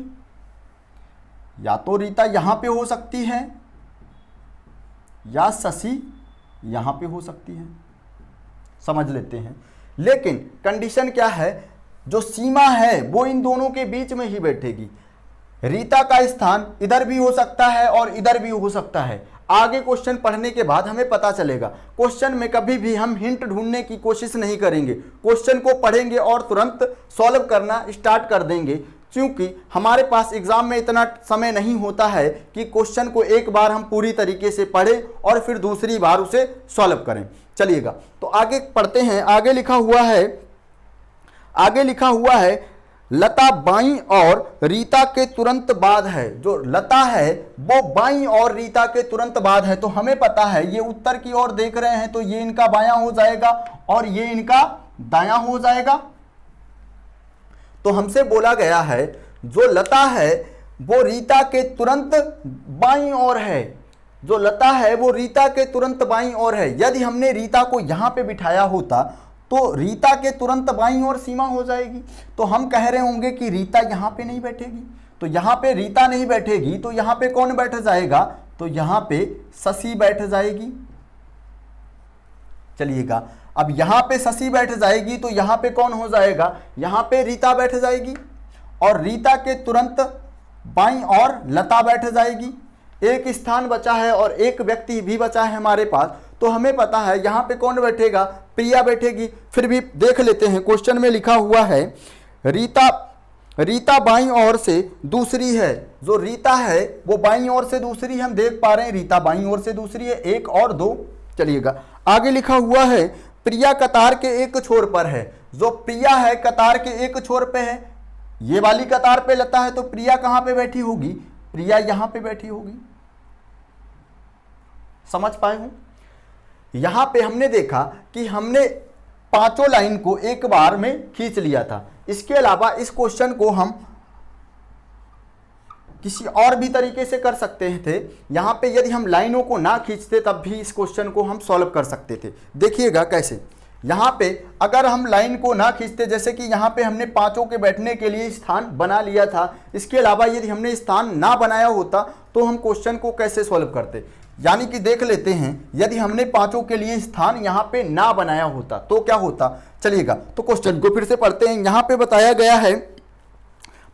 या तो रीता यहां पे हो सकती है या शशि यहां पे हो सकती है, समझ लेते हैं। लेकिन कंडीशन क्या है, जो सीमा है वो इन दोनों के बीच में ही बैठेगी। रीता का स्थान इधर भी हो सकता है और इधर भी हो सकता है। आगे क्वेश्चन पढ़ने के बाद हमें पता चलेगा। क्वेश्चन में कभी भी हम हिंट ढूंढने की कोशिश नहीं करेंगे, क्वेश्चन को पढ़ेंगे और तुरंत सॉल्व करना स्टार्ट कर देंगे, क्योंकि हमारे पास एग्जाम में इतना समय नहीं होता है कि क्वेश्चन को एक बार हम पूरी तरीके से पढ़ें और फिर दूसरी बार उसे सॉल्व करें। चलिएगा तो आगे पढ़ते हैं। आगे लिखा हुआ है लता बाईं और रीता के तुरंत बाद है। जो लता है वो बाईं और रीता के तुरंत बाद है। तो हमें पता है ये उत्तर की ओर देख रहे हैं, तो ये इनका बायां हो जाएगा और ये इनका दायां हो जाएगा। तो हमसे बोला गया है जो लता है वो रीता के तुरंत बाईं ओर है। जो लता है वो रीता के तुरंत बाईं ओर है। यदि हमने रीता को यहां पे बिठाया होता तो रीता के तुरंत बाईं ओर सीमा हो जाएगी। तो हम कह रहे होंगे कि रीता यहां पे नहीं बैठेगी, तो यहां पे रीता नहीं बैठेगी, तो यहां पे कौन बैठ जाएगा, तो यहां पे शशि बैठ जाएगी। चलिएगा अब यहां पे शशि बैठ जाएगी तो यहां पे कौन हो जाएगा, यहां पे रीता बैठ जाएगी। और रीता के तुरंत बाईं ओर लता बैठ जाएगी। एक स्थान बचा है और एक व्यक्ति भी बचा है हमारे पास, तो हमें पता है यहां पे कौन बैठेगा, प्रिया बैठेगी। फिर भी देख लेते हैं, क्वेश्चन में लिखा हुआ है रीता बाईं ओर से दूसरी है। जो रीता है वो बाईं ओर से दूसरी है, हम देख पा रहे हैं रीता बाईं ओर से दूसरी है, 1 और 2। चलिएगा आगे लिखा हुआ है प्रिया कतार के एक छोर पर है। जो प्रिया है कतार के एक छोर पे है, ये वाली कतार पे लता है, तो प्रिया कहां पे बैठी होगी, प्रिया यहां पे बैठी होगी। समझ पाए हो। यहां पे हमने देखा कि हमने पांचों लाइन को एक बार में खींच लिया था। इसके अलावा इस क्वेश्चन को हम किसी और भी तरीके से कर सकते थे। यहां पे यदि हम लाइनों को ना खींचते तब भी इस क्वेश्चन को हम सॉल्व कर सकते थे। देखिएगा कैसे, यहाँ पे अगर हम लाइन को ना खींचते, जैसे कि यहाँ पे हमने पांचों के बैठने के लिए स्थान बना लिया था, इसके अलावा यदि हमने स्थान ना बनाया होता तो हम क्वेश्चन को कैसे सॉल्व करते। यानी कि देख लेते हैं, यदि हमने पांचों के लिए स्थान यहाँ पे ना बनाया होता तो क्या होता। चलिएगा तो क्वेश्चन को फिर से पढ़ते हैं। यहाँ पे बताया गया है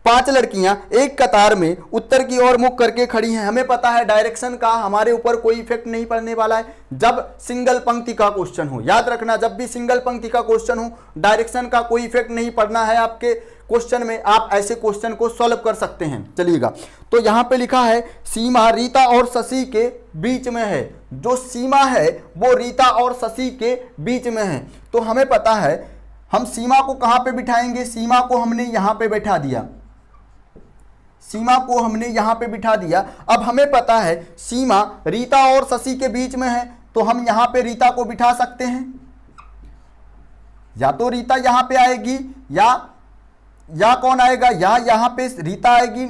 5 लड़कियां एक कतार में उत्तर की ओर मुख करके खड़ी हैं। हमें पता है डायरेक्शन का हमारे ऊपर कोई इफेक्ट नहीं पड़ने वाला है जब सिंगल पंक्ति का क्वेश्चन हो। याद रखना, जब भी सिंगल पंक्ति का क्वेश्चन हो डायरेक्शन का कोई इफेक्ट नहीं पड़ना है आपके क्वेश्चन में। आप ऐसे क्वेश्चन को सॉल्व कर सकते हैं। चलिएगा तो यहाँ पे लिखा है सीमा रीता और शशि के बीच में है। जो सीमा है वो रीता और शशि के बीच में है। तो हमें पता है हम सीमा को कहाँ पे बिठाएंगे। सीमा को हमने यहाँ पे बैठा दिया, सीमा को हमने यहां पे बिठा दिया। अब हमें पता है सीमा रीता और शशि के बीच में है, तो हम यहां पे रीता को बिठा सकते हैं। या तो रीता यहां पे आएगी या कौन आएगा, या यहां पे रीता आएगी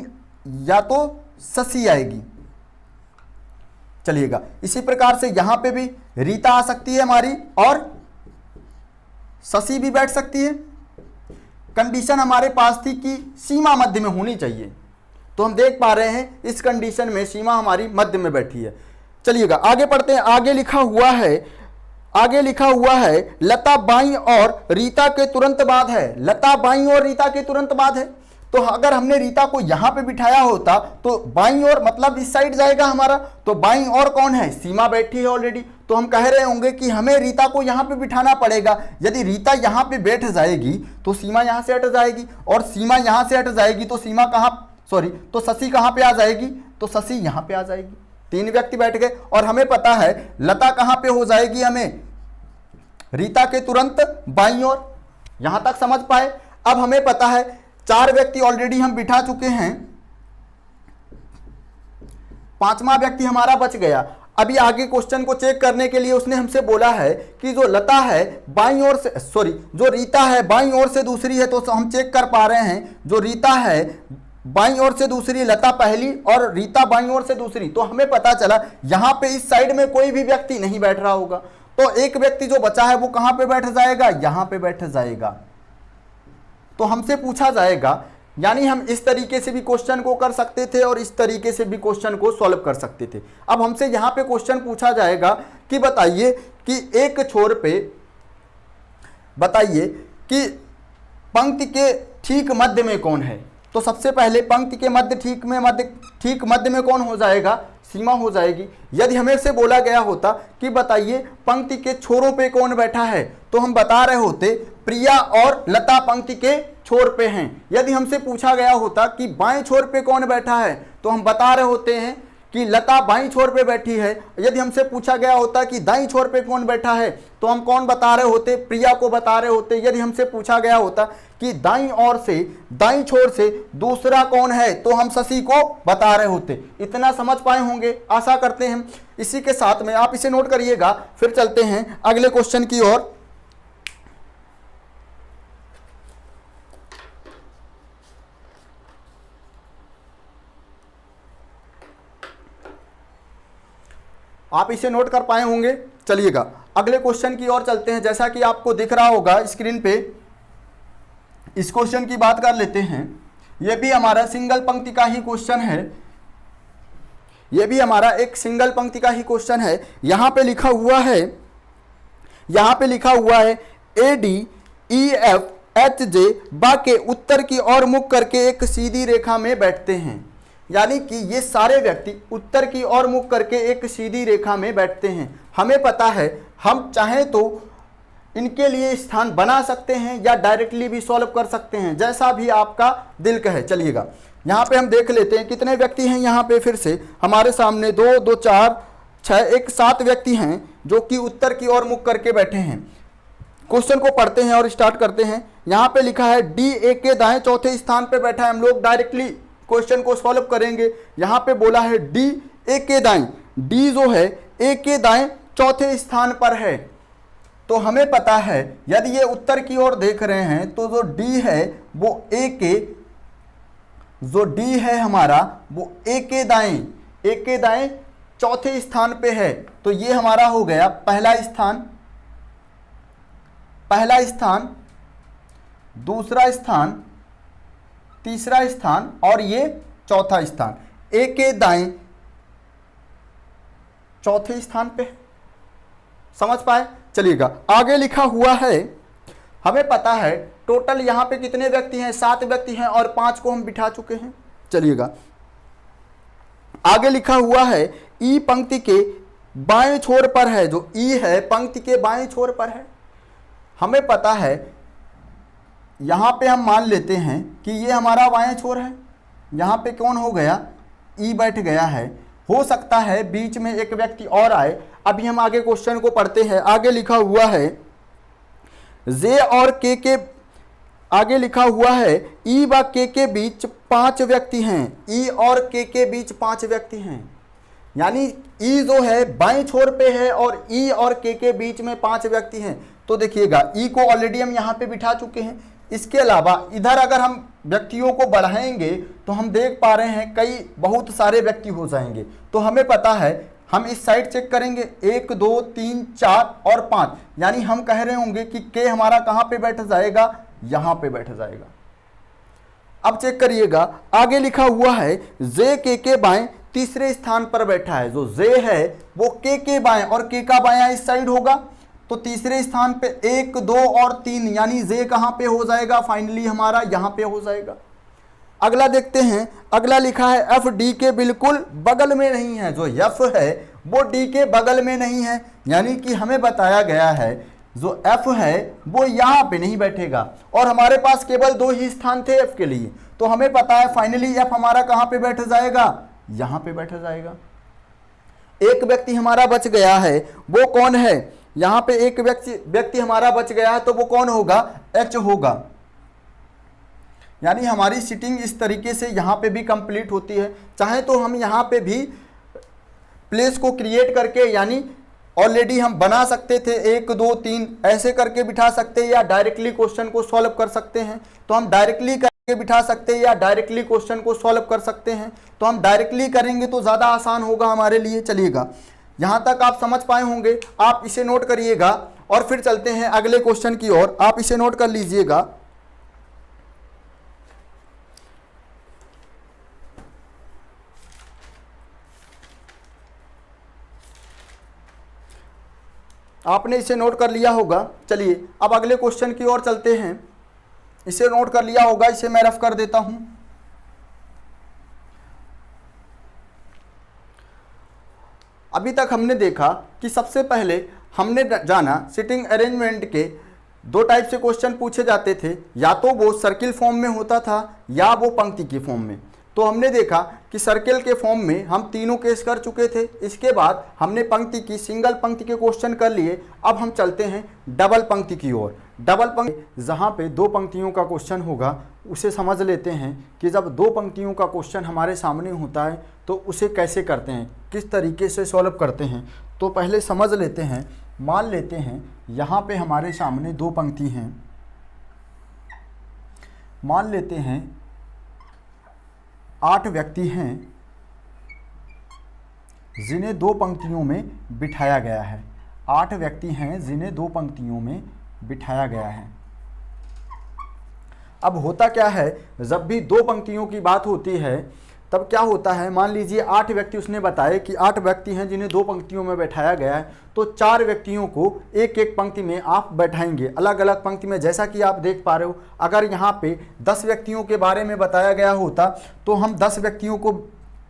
या तो शशि आएगी। चलिएगा इसी प्रकार से यहां पे भी रीता आ सकती है हमारी और शशि भी बैठ सकती है। कंडीशन हमारे पास थी कि सीमा मध्य में होनी चाहिए, तो हम देख पा रहे हैं इस कंडीशन में सीमा हमारी मध्य में बैठी है। चलिएगा आगे पढ़ते हैं। आगे लिखा हुआ है लता बाईं और रीता के तुरंत बाद है। लता बाईं और रीता के तुरंत बाद है, तो अगर हमने रीता को यहां पे बिठाया होता तो बाईं और मतलब इस साइड जाएगा हमारा। तो बाईं और कौन है, सीमा बैठी है ऑलरेडी। तो हम कह रहे होंगे कि हमें रीता को यहां पे बिठाना पड़ेगा। यदि रीता यहां पे बैठ जाएगी तो सीमा यहां से हट जाएगी, और सीमा यहां से हट जाएगी तो सीमा तो शशि कहां पे आ जाएगी, तो शशि यहां पे आ जाएगी। 3 व्यक्ति बैठ गए और हमें पता है लता कहां पे हो जाएगी, हमें रीता के तुरंत बाईं ओर। यहां तक समझ पाए। अब हमें पता है 4 व्यक्ति ऑलरेडी हम बिठा चुके हैं, 5वां व्यक्ति हमारा बच गया। अभी आगे क्वेश्चन को चेक करने के लिए उसने हमसे बोला है कि जो लता है बाईं ओर से, जो रीता है बाईं ओर से दूसरी है। तो हम चेक कर पा रहे हैं जो रीता है बाईं ओर से दूसरी, लता पहली और रीता बाईं ओर से दूसरी। तो हमें पता चला यहां पे इस साइड में कोई भी व्यक्ति नहीं बैठ रहा होगा, तो एक व्यक्ति जो बचा है वो कहां पे बैठ जाएगा, यहां पे बैठ जाएगा। तो हमसे पूछा जाएगा, यानी हम इस तरीके से भी क्वेश्चन को कर सकते थे और इस तरीके से भी क्वेश्चन को सॉल्व कर सकते थे। अब हमसे यहां पे क्वेश्चन पूछा जाएगा कि बताइए कि एक छोर पे बताइए कि पंक्ति के ठीक मध्य में कौन है। तो सबसे पहले पंक्ति के मध्य ठीक मध्य में कौन हो जाएगा, सीमा हो जाएगी। यदि हमें से बोला गया होता कि बताइए पंक्ति के छोरों पे कौन बैठा है, तो हम बता रहे होते प्रिया और लता पंक्ति के छोर पे हैं। यदि हमसे पूछा गया होता कि बाएं छोर पे कौन बैठा है, तो हम बता रहे होते हैं कि लता बाईं छोर पे बैठी है। यदि हमसे पूछा गया होता कि दाईं छोर पे कौन बैठा है, तो हम कौन बता रहे होते, प्रिया को बता रहे होते। यदि हमसे पूछा गया होता कि दाईं छोर से दूसरा कौन है, तो हम शशि को बता रहे होते। इतना समझ पाए होंगे, आशा करते हैं। इसी के साथ में आप इसे नोट करिएगा, फिर चलते हैं अगले क्वेश्चन की ओर। आप इसे नोट कर पाए होंगे। चलिएगा अगले क्वेश्चन की ओर चलते हैं। जैसा कि आपको दिख रहा होगा स्क्रीन पे, इस क्वेश्चन की बात कर लेते हैं। यह भी हमारा सिंगल पंक्ति का ही क्वेश्चन है। यह भी हमारा एक सिंगल पंक्ति का ही क्वेश्चन है। यहां पे लिखा हुआ है ADEFHJ बाके उत्तर की ओर मुख करके एक सीधी रेखा में बैठते हैं। यानी कि ये सारे व्यक्ति उत्तर की ओर मुख करके एक सीधी रेखा में बैठते हैं। हमें पता है हम चाहें तो इनके लिए स्थान बना सकते हैं या डायरेक्टली भी सॉल्व कर सकते हैं, जैसा भी आपका दिल कहे। चलिएगा यहाँ पे हम देख लेते हैं कितने व्यक्ति हैं। यहाँ पे फिर से हमारे सामने 2 2 4 6 7 व्यक्ति हैं जो कि उत्तर की ओर मुख करके बैठे हैं। क्वेश्चन को पढ़ते हैं और स्टार्ट करते हैं। यहाँ पे लिखा है D A के दाएं चौथे स्थान पे बैठा है। हम लोग डायरेक्टली क्वेश्चन को सॉल्व करेंगे। यहाँ पे बोला है D A के दाएं, D जो है A के दाएं चौथे स्थान पर है। तो हमें पता है यदि ये उत्तर की ओर देख रहे हैं तो जो D है वो A के दाएं चौथे स्थान पे है। तो ये हमारा हो गया पहला स्थान। पहला स्थान, दूसरा स्थान, तीसरा स्थान और ये चौथा स्थान, ए के दाएं चौथे स्थान पे। समझ पाए? चलिएगा, आगे लिखा हुआ है, हमें पता है टोटल यहां पे कितने व्यक्ति हैं, 7 व्यक्ति हैं और 5 को हम बिठा चुके हैं। चलिएगा, आगे लिखा हुआ है ई पंक्ति के बाएं छोर पर है, जो ई है पंक्ति के बाएं छोर पर है। हमें पता है यहां पे हम मान लेते हैं कि ये हमारा बाएं छोर है, यहां पे कौन हो गया, ई बैठ गया है। हो सकता है बीच में एक व्यक्ति और आए। अभी हम आगे क्वेश्चन को पढ़ते हैं। आगे लिखा हुआ है जे और के आगे लिखा हुआ है ई व के बीच 5 व्यक्ति हैं। ई और के बीच 5 व्यक्ति हैं, यानी ई जो है बाएं छोर पे है और ई और के बीच में 5 व्यक्ति हैं। तो देखिएगा, ई को ऑलरेडी हम यहाँ पे बिठा चुके हैं। इसके अलावा इधर अगर हम व्यक्तियों को बढ़ाएंगे तो हम देख पा रहे हैं कई बहुत सारे व्यक्ति हो जाएंगे। तो हमें पता है, हम इस साइड चेक करेंगे 1 2 3 4 और 5, यानी हम कह रहे होंगे कि के हमारा कहाँ पे बैठ जाएगा, यहाँ पे बैठ जाएगा। अब चेक करिएगा, आगे लिखा हुआ है जे के बाएं तीसरे स्थान पर बैठा है। जो जे है वो के बाएं और के का बायां इस साइड होगा, तो तीसरे स्थान पे 1 2 और 3, यानी जे कहां पे हो जाएगा, फाइनली हमारा यहां पे हो जाएगा। अगला देखते हैं, अगला लिखा है एफ डी के बिल्कुल बगल में नहीं है। जो एफ है वो डी के बगल में नहीं है, यानी कि हमें बताया गया है जो एफ है वो यहां पे नहीं बैठेगा, और हमारे पास केवल 2 ही स्थान थे एफ के लिए। तो हमें पता है फाइनली एफ हमारा कहां पे बैठ जाएगा, यहां पे बैठ जाएगा। एक व्यक्ति हमारा बच गया है, वो कौन है, यहां पे एक व्यक्ति हमारा बच गया है, तो वो कौन होगा, एच होगा। यानी हमारी सीटिंग इस तरीके से यहां पे भी कंप्लीट होती है। चाहे तो हम यहां पे भी प्लेस को क्रिएट करके, यानी ऑलरेडी हम बना सकते थे 1 2 3 ऐसे करके बिठा सकते हैं, या डायरेक्टली क्वेश्चन को सॉल्व कर सकते हैं। तो हम डायरेक्टली करके बिठा सकते हैं या डायरेक्टली क्वेश्चन को सॉल्व कर सकते हैं। तो हम डायरेक्टली करेंगे तो ज़्यादा आसान होगा हमारे लिए। चलिएगा, यहाँ तक आप समझ पाए होंगे, आप इसे नोट करिएगा और फिर चलते हैं अगले क्वेश्चन की ओर। आप इसे नोट कर लीजिएगा। आपने इसे नोट कर लिया होगा। चलिए अब अगले क्वेश्चन की ओर चलते हैं। इसे नोट कर लिया होगा, इसे मैं रफ कर देता हूं। अभी तक हमने देखा कि सबसे पहले हमने जाना सिटिंग अरेंजमेंट के 2 टाइप से क्वेश्चन पूछे जाते थे, या तो वो सर्किल फॉर्म में होता था या वो पंक्ति की फॉर्म में। तो हमने देखा कि सर्किल के फॉर्म में हम तीनों केस कर चुके थे। इसके बाद हमने पंक्ति की सिंगल पंक्ति के क्वेश्चन कर लिए। अब हम चलते हैं डबल पंक्ति की ओर। डबल पंक्ति जहाँ पे 2 पंक्तियों का क्वेश्चन होगा, उसे समझ लेते हैं कि जब 2 पंक्तियों का क्वेश्चन हमारे सामने होता है तो उसे कैसे करते हैं, किस तरीके से सॉल्व करते हैं। तो पहले समझ लेते हैं। मान लेते हैं यहाँ पे हमारे सामने 2 पंक्ति हैं। मान लेते हैं 8 व्यक्ति हैं जिन्हें 2 पंक्तियों में बिठाया गया है। 8 व्यक्ति हैं जिन्हें 2 पंक्तियों में बिठाया गया है। अब होता क्या है, जब भी 2 पंक्तियों की बात होती है तब क्या होता है, मान लीजिए 8 व्यक्ति उसने बताए कि 8 व्यक्ति हैं जिन्हें 2 पंक्तियों में बैठाया गया है। तो 4 व्यक्तियों को एक एक पंक्ति में आप बैठाएंगे, अलग अलग पंक्ति में। जैसा कि आप देख पा रहे हो, अगर यहाँ पे 10 व्यक्तियों के बारे में बताया गया होता तो हम 10 व्यक्तियों को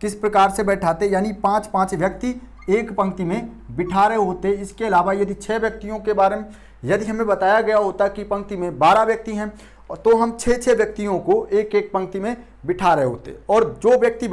किस प्रकार से बैठाते, यानी 5-5 व्यक्ति एक पंक्ति में बिठा रहे होते। इसके अलावा यदि 6 व्यक्तियों के बारे में यदि हमें बताया गया होता कि पंक्ति में 12 व्यक्ति हैं, तो हम 6-6 व्यक्तियों को एक एक पंक्ति में बिठा रहे होते। और जो व्यक्ति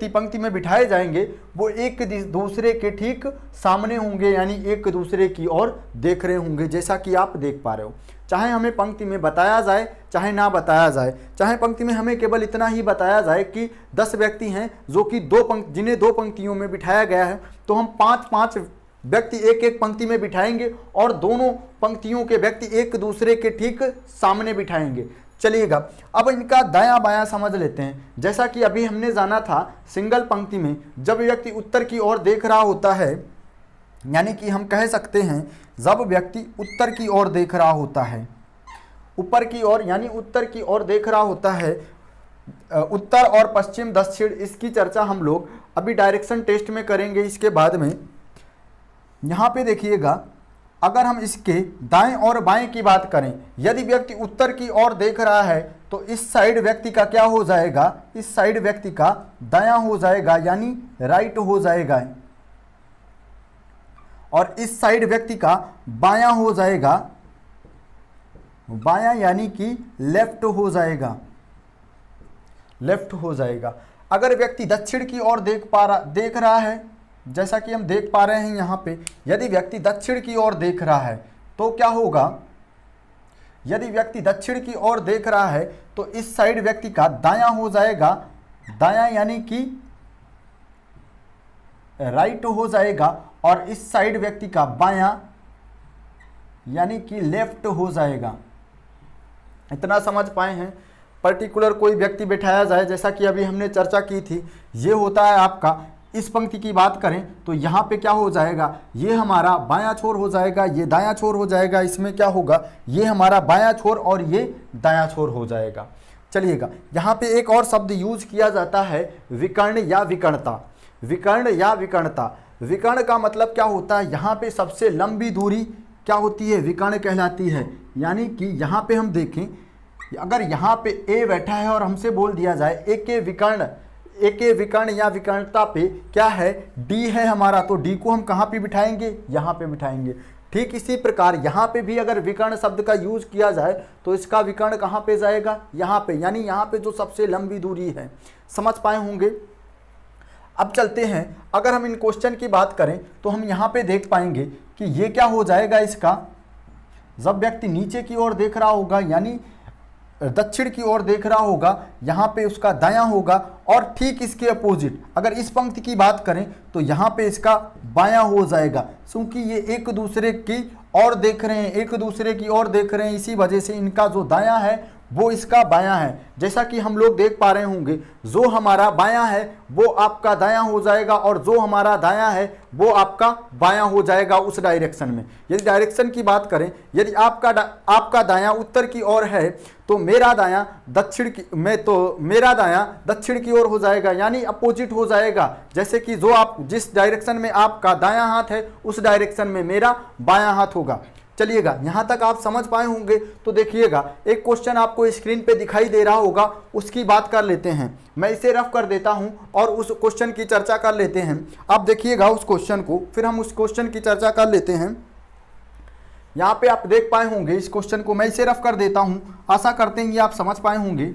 पंक्ति में बिठाए जाएंगे वो एक दूसरे के ठीक सामने होंगे, यानी एक दूसरे की ओर देख रहे होंगे, जैसा कि आप देख पा रहे हो। चाहे हमें पंक्ति में बताया जाए चाहे ना बताया जाए, चाहे पंक्ति में हमें केवल इतना ही बताया जाए कि 10 व्यक्ति हैं जो कि जिन्हें 2 पंक्तियों में बिठाया गया है, तो हम 5-5 व्यक्ति एक एक पंक्ति में बिठाएंगे और दोनों पंक्तियों के व्यक्ति एक दूसरे के ठीक सामने बिठाएंगे। चलिएगा, अब इनका दायां बायां समझ लेते हैं। जैसा कि अभी हमने जाना था, सिंगल पंक्ति में जब व्यक्ति उत्तर की ओर देख रहा होता है, यानी कि हम कह सकते हैं जब व्यक्ति उत्तर की ओर देख रहा होता है, ऊपर की ओर यानी उत्तर की ओर देख रहा होता है, उत्तर और पश्चिम दक्षिण, इसकी चर्चा हम लोग अभी डायरेक्शन टेस्ट में करेंगे इसके बाद में। यहाँ पे देखिएगा, अगर हम इसके दाएं और बाएं की बात करें, यदि व्यक्ति उत्तर की ओर देख रहा है तो इस साइड व्यक्ति का क्या हो जाएगा, इस साइड व्यक्ति का दायां हो जाएगा यानी राइट हो जाएगा, और इस साइड व्यक्ति का बायां हो जाएगा, बायां यानी कि लेफ्ट हो जाएगा, लेफ्ट हो जाएगा। अगर व्यक्ति दक्षिण की ओर देख रहा है, जैसा कि हम देख पा रहे हैं यहाँ पे, यदि व्यक्ति दक्षिण की ओर देख रहा है तो क्या होगा, यदि व्यक्ति दक्षिण की ओर देख रहा है तो इस साइड व्यक्ति का दायां हो जाएगा, दायां यानी कि राइट हो जाएगा, और इस साइड व्यक्ति का बायां यानी कि लेफ्ट हो जाएगा। इतना समझ पाए हैं। पर्टिकुलर कोई व्यक्ति बिठाया जाए, जैसा कि अभी हमने चर्चा की थी, ये होता है आपका, इस पंक्ति की बात करें तो यहाँ पे क्या हो जाएगा, ये हमारा बायां छोर हो जाएगा, ये दायां छोर हो जाएगा, इसमें क्या होगा, ये हमारा बायां छोर और ये दायां छोर हो जाएगा। चलिएगा, यहाँ पे एक और शब्द यूज किया जाता है विकर्ण या विकर्णता। विकर्ण या विकर्णता, विकर्ण का मतलब क्या होता है, यहाँ पे सबसे लंबी दूरी क्या होती है, विकर्ण कहलाती है। यानी कि यहाँ पे हम देखें, अगर यहाँ पे ए बैठा है और हमसे बोल दिया जाए ए के विकर्ण या विकर्णता पे क्या है, डी है हमारा, तो डी को हम कहाँ पे बिठाएंगे, यहाँ पे बिठाएंगे। ठीक इसी प्रकार यहाँ पे भी अगर विकर्ण शब्द का यूज किया जाए तो इसका विकर्ण कहाँ पे जाएगा, यहाँ पे, यानी यहाँ पे जो सबसे लंबी दूरी है। समझ पाए होंगे। अब चलते हैं, अगर हम इन क्वेश्चन की बात करें तो हम यहाँ पे देख पाएंगे कि ये क्या हो जाएगा, इसका जब व्यक्ति नीचे की ओर देख रहा होगा यानी दक्षिण की ओर देख रहा होगा, यहाँ पे उसका दायां होगा, और ठीक इसके अपोजिट अगर इस पंक्ति की बात करें तो यहाँ पे इसका बायां हो जाएगा, क्योंकि ये एक दूसरे की ओर देख रहे हैं, एक दूसरे की ओर देख रहे हैं, इसी वजह से इनका जो दायां है वो इसका बायां है। जैसा कि हम लोग देख पा रहे होंगे, जो हमारा बायां है वो आपका दायां हो जाएगा, और जो हमारा दायां है वो आपका बायां हो जाएगा उस डायरेक्शन में। यदि डायरेक्शन की बात करें, यदि आपका दायां उत्तर की ओर है तो मेरा दायां दक्षिण की ओर हो जाएगा, यानी अपोजिट हो जाएगा। जैसे कि जिस डायरेक्शन में आपका दायां हाथ है उस डायरेक्शन में मेरा बायां हाथ होगा। चलिएगा, यहाँ तक आप समझ पाए होंगे। तो देखिएगा, एक क्वेश्चन आपको स्क्रीन पे दिखाई दे रहा होगा, उसकी बात कर लेते हैं। मैं इसे रफ कर देता हूँ और उस क्वेश्चन की चर्चा कर लेते हैं। आप देखिएगा उस क्वेश्चन को, फिर हम उस क्वेश्चन की चर्चा कर लेते हैं। यहाँ पे आप देख पाए होंगे इस क्वेश्चन को, मैं इसे रफ कर देता हूँ, आशा करते हैं ये आप समझ पाए होंगे।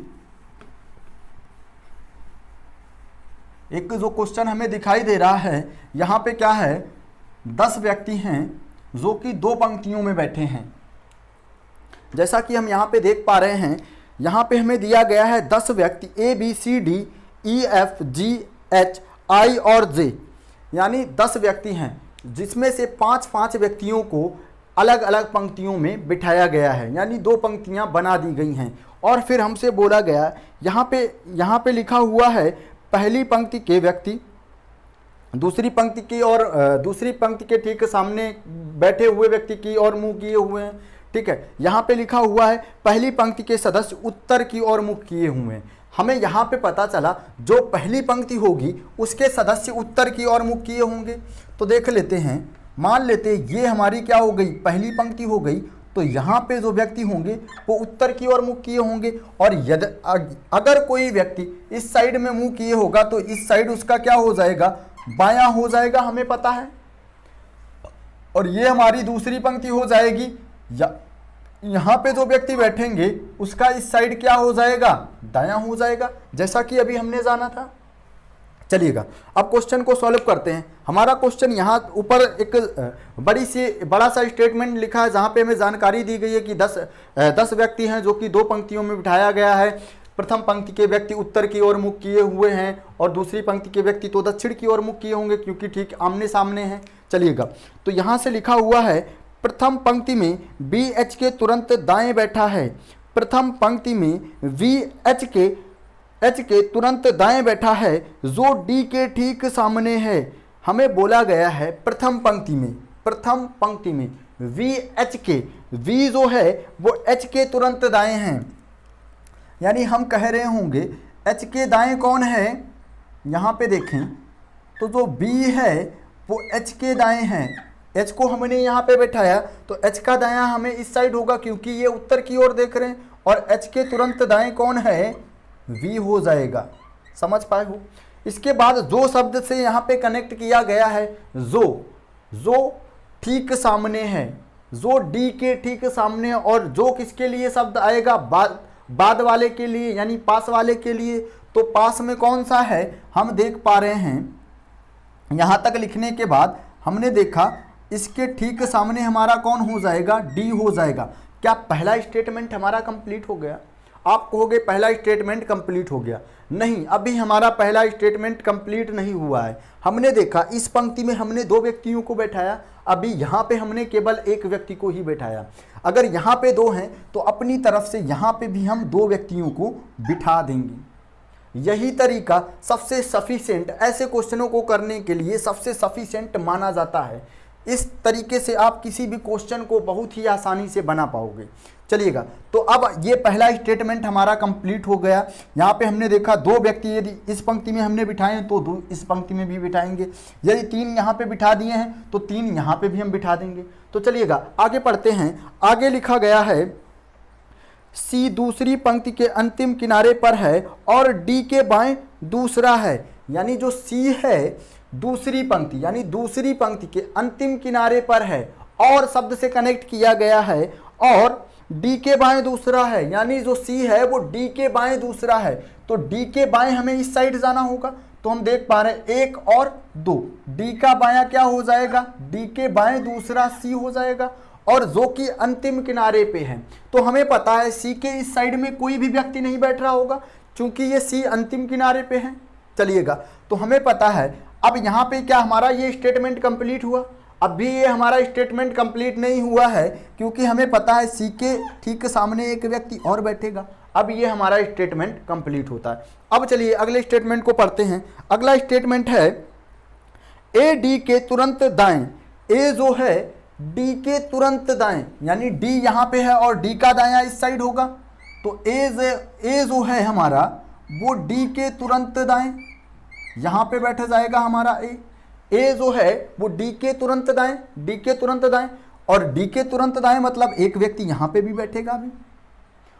एक जो क्वेश्चन हमें दिखाई दे रहा है, यहाँ पे क्या है, 10 व्यक्ति हैं जो कि 2 पंक्तियों में बैठे हैं। जैसा कि हम यहाँ पे देख पा रहे हैं, यहाँ पे हमें दिया गया है 10 व्यक्ति A B C D E F G H I और J, यानी 10 व्यक्ति हैं, जिसमें से 5-5 व्यक्तियों को अलग अलग पंक्तियों में बिठाया गया है, यानी 2 पंक्तियाँ बना दी गई हैं। और फिर हमसे बोला गया, यहाँ पे लिखा हुआ है पहली पंक्ति के व्यक्ति दूसरी पंक्ति के ठीक सामने बैठे हुए व्यक्ति की ओर मुंह किए हुए हैं। ठीक है, यहाँ पे लिखा हुआ है पहली पंक्ति के सदस्य उत्तर की ओर मुख किए हुए हैं। हमें यहाँ पे पता चला जो पहली पंक्ति होगी उसके सदस्य उत्तर की ओर मुख किए होंगे। तो देख लेते हैं, मान लेते ये हमारी क्या हो गई, पहली पंक्ति हो गई, तो यहाँ पे जो व्यक्ति होंगे वो उत्तर की ओर मुख किए होंगे। और यदि अगर कोई व्यक्ति इस साइड में मुंह किए होगा तो इस साइड उसका क्या हो जाएगा, बायां हो जाएगा, हमें पता है। और ये हमारी दूसरी पंक्ति हो जाएगी, यहाँ पे जो व्यक्ति बैठेंगे उसका इस साइड क्या हो जाएगा, दायां हो जाएगा, जैसा कि अभी हमने जाना था। चलिएगा, अब क्वेश्चन को सॉल्व करते हैं। हमारा क्वेश्चन यहाँ ऊपर एक बड़ा सा स्टेटमेंट लिखा है, जहाँ पे हमें जानकारी दी गई है कि 10 व्यक्ति हैं जो कि 2 पंक्तियों में बिठाया गया है। प्रथम पंक्ति के व्यक्ति उत्तर की ओर मुख किए हुए हैं और दूसरी पंक्ति के व्यक्ति तो दक्षिण की ओर मुख किए होंगे, क्योंकि ठीक आमने सामने हैं। चलिएगा, तो यहाँ से लिखा हुआ है प्रथम पंक्ति में बी एच के तुरंत दाएं बैठा है। प्रथम पंक्ति में वी एच के तुरंत दाएं बैठा है, जो डी के ठीक सामने है। हमें बोला गया है प्रथम पंक्ति में प्रथम पंक्ति में वी एच के, वी जो है वो एच के तुरंत दाएं हैं, यानी हम कह रहे होंगे एच के दाएं कौन है, यहाँ पे देखें तो जो बी है वो एच के दाएं हैं, एच को हमने यहाँ पे बैठाया तो एच का दायां हमें इस साइड होगा क्योंकि ये उत्तर की ओर देख रहे हैं, और एच के तुरंत दाएं कौन है, वी हो जाएगा। समझ पाए हो। इसके बाद जो शब्द से यहाँ पे कनेक्ट किया गया है जो ठीक सामने है, जो डी के ठीक सामने है, और जो किसके लिए शब्द आएगा, बाद वाले के लिए यानी पास वाले के लिए। तो पास में कौन सा है, हम देख पा रहे हैं यहाँ तक लिखने के बाद हमने देखा इसके ठीक सामने हमारा कौन हो जाएगा, डी हो जाएगा। क्या पहला स्टेटमेंट हमारा कंप्लीट हो गया? आप कहोगे पहला स्टेटमेंट कंप्लीट हो गया, नहीं, अभी हमारा पहला स्टेटमेंट कंप्लीट नहीं हुआ है। हमने देखा इस पंक्ति में हमने 2 व्यक्तियों को बैठाया, अभी यहाँ पे हमने केवल एक व्यक्ति को ही बैठाया। अगर यहाँ पे 2 हैं तो अपनी तरफ से यहाँ पे भी हम 2 व्यक्तियों को बिठा देंगे। यही तरीका सबसे सफिशिएंट, ऐसे क्वेश्चनों को करने के लिए सबसे सफिशिएंट माना जाता है। इस तरीके से आप किसी भी क्वेश्चन को बहुत ही आसानी से बना पाओगे। चलिएगा, तो अब ये पहला स्टेटमेंट हमारा कंप्लीट हो गया। यहाँ पे हमने देखा 2 व्यक्ति यदि इस पंक्ति में हमने बिठाए तो 2 इस पंक्ति में भी बिठाएंगे, यदि 3 यहाँ पे बिठा दिए हैं तो 3 यहाँ पे भी हम बिठा देंगे। तो चलिएगा आगे पढ़ते हैं। आगे लिखा गया है सी दूसरी पंक्ति के अंतिम किनारे पर है और डी के बाएं दूसरा है, यानी जो सी है दूसरी पंक्ति यानी दूसरी पंक्ति के अंतिम किनारे पर है और शब्द से कनेक्ट किया गया है, और डी के बाएं दूसरा है, यानी जो सी है वो डी के बाएं दूसरा है। तो डी के बाएं हमें इस साइड जाना होगा, तो हम देख पा रहे हैं 1 और 2, डी का बायां क्या हो जाएगा, डी के बाएं दूसरा सी हो जाएगा, और जो कि अंतिम किनारे पे है। तो हमें पता है सी के इस साइड में कोई भी व्यक्ति नहीं बैठ रहा होगा क्योंकि ये सी अंतिम किनारे पे है। चलिएगा, तो हमें पता है अब यहाँ पे क्या हमारा ये स्टेटमेंट कंप्लीट हुआ। अभी ये हमारा स्टेटमेंट कंप्लीट नहीं हुआ है क्योंकि हमें पता है सी के ठीक सामने एक व्यक्ति और बैठेगा। अब ये हमारा स्टेटमेंट कंप्लीट होता है। अब चलिए अगले स्टेटमेंट को पढ़ते हैं। अगला स्टेटमेंट है ए डी के तुरंत दाएं। ए जो है डी के तुरंत दाएं, यानी डी यहाँ पे है और डी का दायां इस साइड होगा, तो ए जो है हमारा वो डी के तुरंत दाएं यहाँ पे बैठ जाएगा हमारा ए जो है वो डी के तुरंत दाएं, डी के तुरंत दाएं, और डी के तुरंत दाएं मतलब एक व्यक्ति यहाँ पे भी बैठेगा अभी।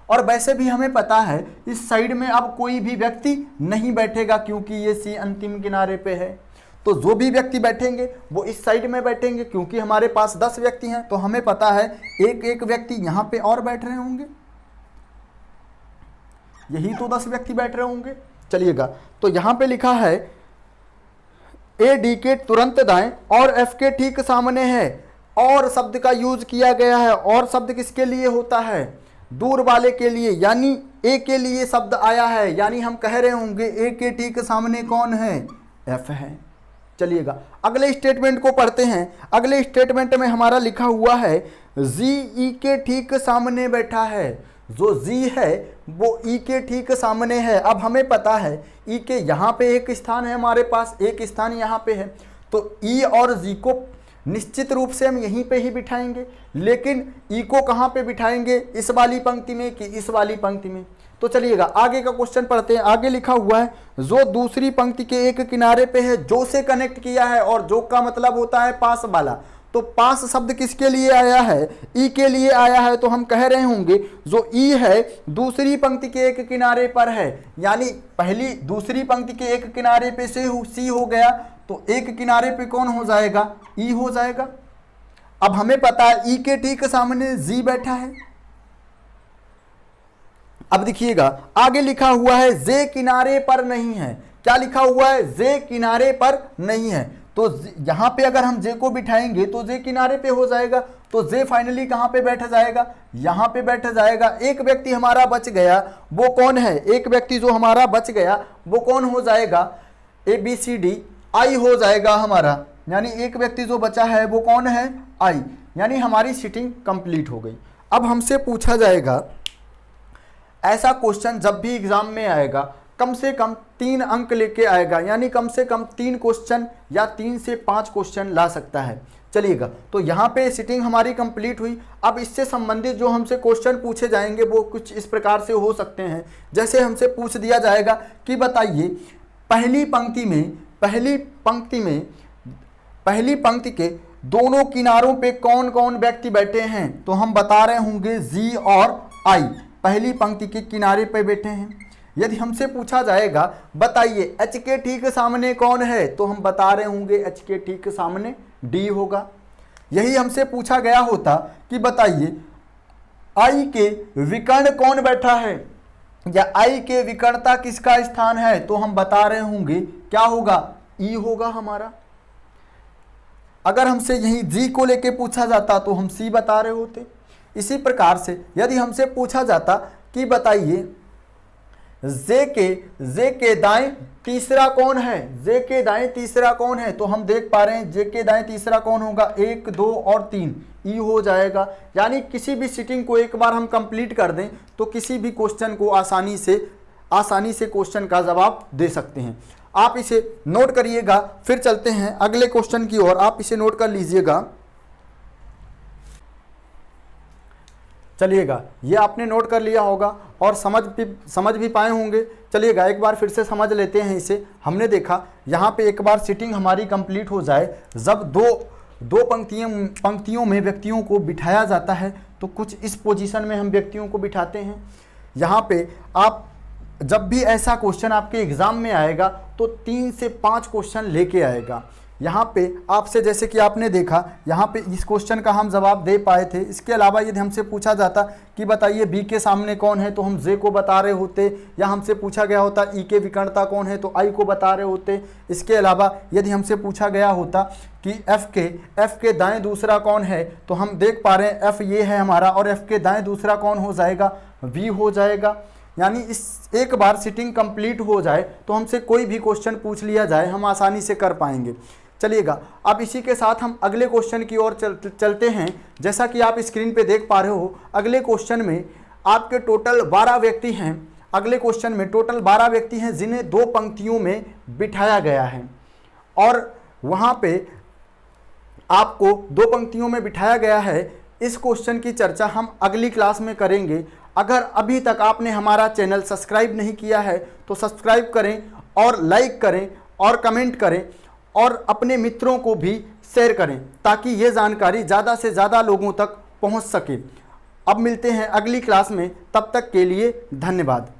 और वैसे भी हमें पता है इस साइड में अब कोई भी व्यक्ति नहीं बैठेगा क्योंकि ये सी अंतिम किनारे पे है। तो जो भी व्यक्ति बैठेंगे वो इस साइड में बैठेंगे क्योंकि हमारे पास 10 व्यक्ति हैं, तो हमें पता है एक एक व्यक्ति यहाँ पे और बैठ रहे होंगे, यही तो 10 व्यक्ति बैठ रहे होंगे। चलिएगा, तो यहाँ पे लिखा है ए डी के तुरंत दाएं और एफ के ठीक सामने है, और शब्द का यूज किया गया है। और शब्द किसके लिए होता है, दूर वाले के लिए, यानी ए के लिए शब्द आया है, यानी हम कह रहे होंगे ए के ठीक सामने कौन है, एफ है। चलिएगा अगले स्टेटमेंट को पढ़ते हैं। अगले स्टेटमेंट में हमारा लिखा हुआ है जी ई के ठीक सामने बैठा है। जो जी है वो ई के ठीक सामने है। अब हमें पता है ई के यहाँ पे एक स्थान है, हमारे पास एक स्थान यहाँ पे है, तो ई और जी को निश्चित रूप से हम यहीं पे ही बिठाएंगे, लेकिन ई को कहाँ पे बिठाएंगे, इस वाली पंक्ति में कि इस वाली पंक्ति में। तो चलिएगा आगे का क्वेश्चन पढ़ते हैं। आगे लिखा हुआ है जो दूसरी पंक्ति के एक किनारे पे है, जो से कनेक्ट किया है, और जो का मतलब होता है पास वाला। तो पास शब्द किसके लिए आया है, ई के लिए आया है। तो हम कह रहे होंगे जो ई है दूसरी पंक्ति के एक किनारे पर है, यानी पहली दूसरी पंक्ति के एक किनारे पे से सी हो गया, तो एक किनारे पे कौन हो जाएगा, ई हो जाएगा। अब हमें पता है ई के ठीक सामने जी बैठा है। अब देखिएगा आगे लिखा हुआ है जे किनारे पर नहीं है। क्या लिखा हुआ है, जे किनारे पर नहीं है। तो यहां पे अगर हम जे को बिठाएंगे तो जे किनारे पे हो जाएगा, तो जे फाइनली कहां पे बैठ जाएगा, यहां पे बैठ जाएगा। एक व्यक्ति हमारा बच गया, वो कौन है, एक व्यक्ति जो हमारा बच गया वो कौन हो जाएगा, ए बी सी डी आई हो जाएगा हमारा, यानी एक व्यक्ति जो बचा है वो कौन है, आई, यानी हमारी सीटिंग कंप्लीट हो गई। अब हमसे पूछा जाएगा, ऐसा क्वेश्चन जब भी एग्जाम में आएगा कम से कम 3 अंक लेके आएगा, यानी कम से कम 3 क्वेश्चन या 3 से 5 क्वेश्चन ला सकता है। चलिएगा, तो यहाँ पे सिटिंग हमारी कंप्लीट हुई। अब इससे संबंधित जो हमसे क्वेश्चन पूछे जाएंगे वो कुछ इस प्रकार से हो सकते हैं। जैसे हमसे पूछ दिया जाएगा कि बताइए पहली पंक्ति के दोनों किनारों पे कौन कौन व्यक्ति बैठे हैं, तो हम बता रहे होंगे जी और आई पहली पंक्ति के किनारे पे बैठे हैं। यदि हमसे पूछा जाएगा बताइए एच के ठीक सामने कौन है, तो हम बता रहे होंगे एच के ठीक सामने डी होगा। यही हमसे पूछा गया होता कि बताइए आई के विकर्ण कौन बैठा है या आई के विकर्णता किसका स्थान है, तो हम बता रहे होंगे क्या होगा, ई होगा हमारा। अगर हमसे यही जी को लेके पूछा जाता तो हम सी बता रहे होते। इसी प्रकार से यदि हमसे पूछा जाता कि बताइए जे के दाएं तीसरा कौन है, जे के दाएं तीसरा कौन है, तो हम देख पा रहे हैं जे के दाएं तीसरा कौन होगा, 1, 2 और 3 ई हो जाएगा। यानी किसी भी सिटिंग को एक बार हम कंप्लीट कर दें तो किसी भी क्वेश्चन को आसानी से क्वेश्चन का जवाब दे सकते हैं। आप इसे नोट करिएगा। फिर चलते हैं अगले क्वेश्चन की ओर, आप इसे नोट कर लीजिएगा। चलिएगा, ये आपने नोट कर लिया होगा और समझ भी पाए होंगे। चलिएगा एक बार फिर से समझ लेते हैं इसे। हमने देखा यहाँ पे एक बार सिटिंग हमारी कंप्लीट हो जाए, जब दो पंक्तियों में व्यक्तियों को बिठाया जाता है तो कुछ इस पोजीशन में हम व्यक्तियों को बिठाते हैं। यहाँ पे आप जब भी ऐसा क्वेश्चन आपके एग्जाम में आएगा तो 3 से 5 क्वेश्चन लेके आएगा। यहाँ पे आपसे जैसे कि आपने देखा यहाँ पे इस क्वेश्चन का हम जवाब दे पाए थे। इसके अलावा यदि हमसे पूछा जाता कि बताइए बी के सामने कौन है, तो हम जे को बता रहे होते, या हमसे पूछा गया होता ई के विकर्णता कौन है, तो आई को बता रहे होते। इसके अलावा यदि हमसे पूछा गया होता कि एफ के दाएँ दूसरा कौन है, तो हम देख पा रहे हैं एफ ये है हमारा, और एफ के दाएँ दूसरा कौन हो जाएगा, वी हो जाएगा। यानी इस एक बार सिटिंग कंप्लीट हो जाए तो हमसे कोई भी क्वेश्चन पूछ लिया जाए हम आसानी से कर पाएंगे। चलिएगा, अब इसी के साथ हम अगले क्वेश्चन की ओर चलते हैं। जैसा कि आप स्क्रीन पे देख पा रहे हो, अगले क्वेश्चन में आपके टोटल 12 व्यक्ति हैं। अगले क्वेश्चन में टोटल 12 व्यक्ति हैं जिन्हें 2 पंक्तियों में बिठाया गया है, और वहाँ पे आपको 2 पंक्तियों में बिठाया गया है। इस क्वेश्चन की चर्चा हम अगली क्लास में करेंगे। अगर अभी तक आपने हमारा चैनल सब्सक्राइब नहीं किया है तो सब्सक्राइब करें और लाइक करें और कमेंट करें और अपने मित्रों को भी शेयर करें ताकि ये जानकारी ज़्यादा से ज़्यादा लोगों तक पहुंच सके। अब मिलते हैं अगली क्लास में, तब तक के लिए धन्यवाद।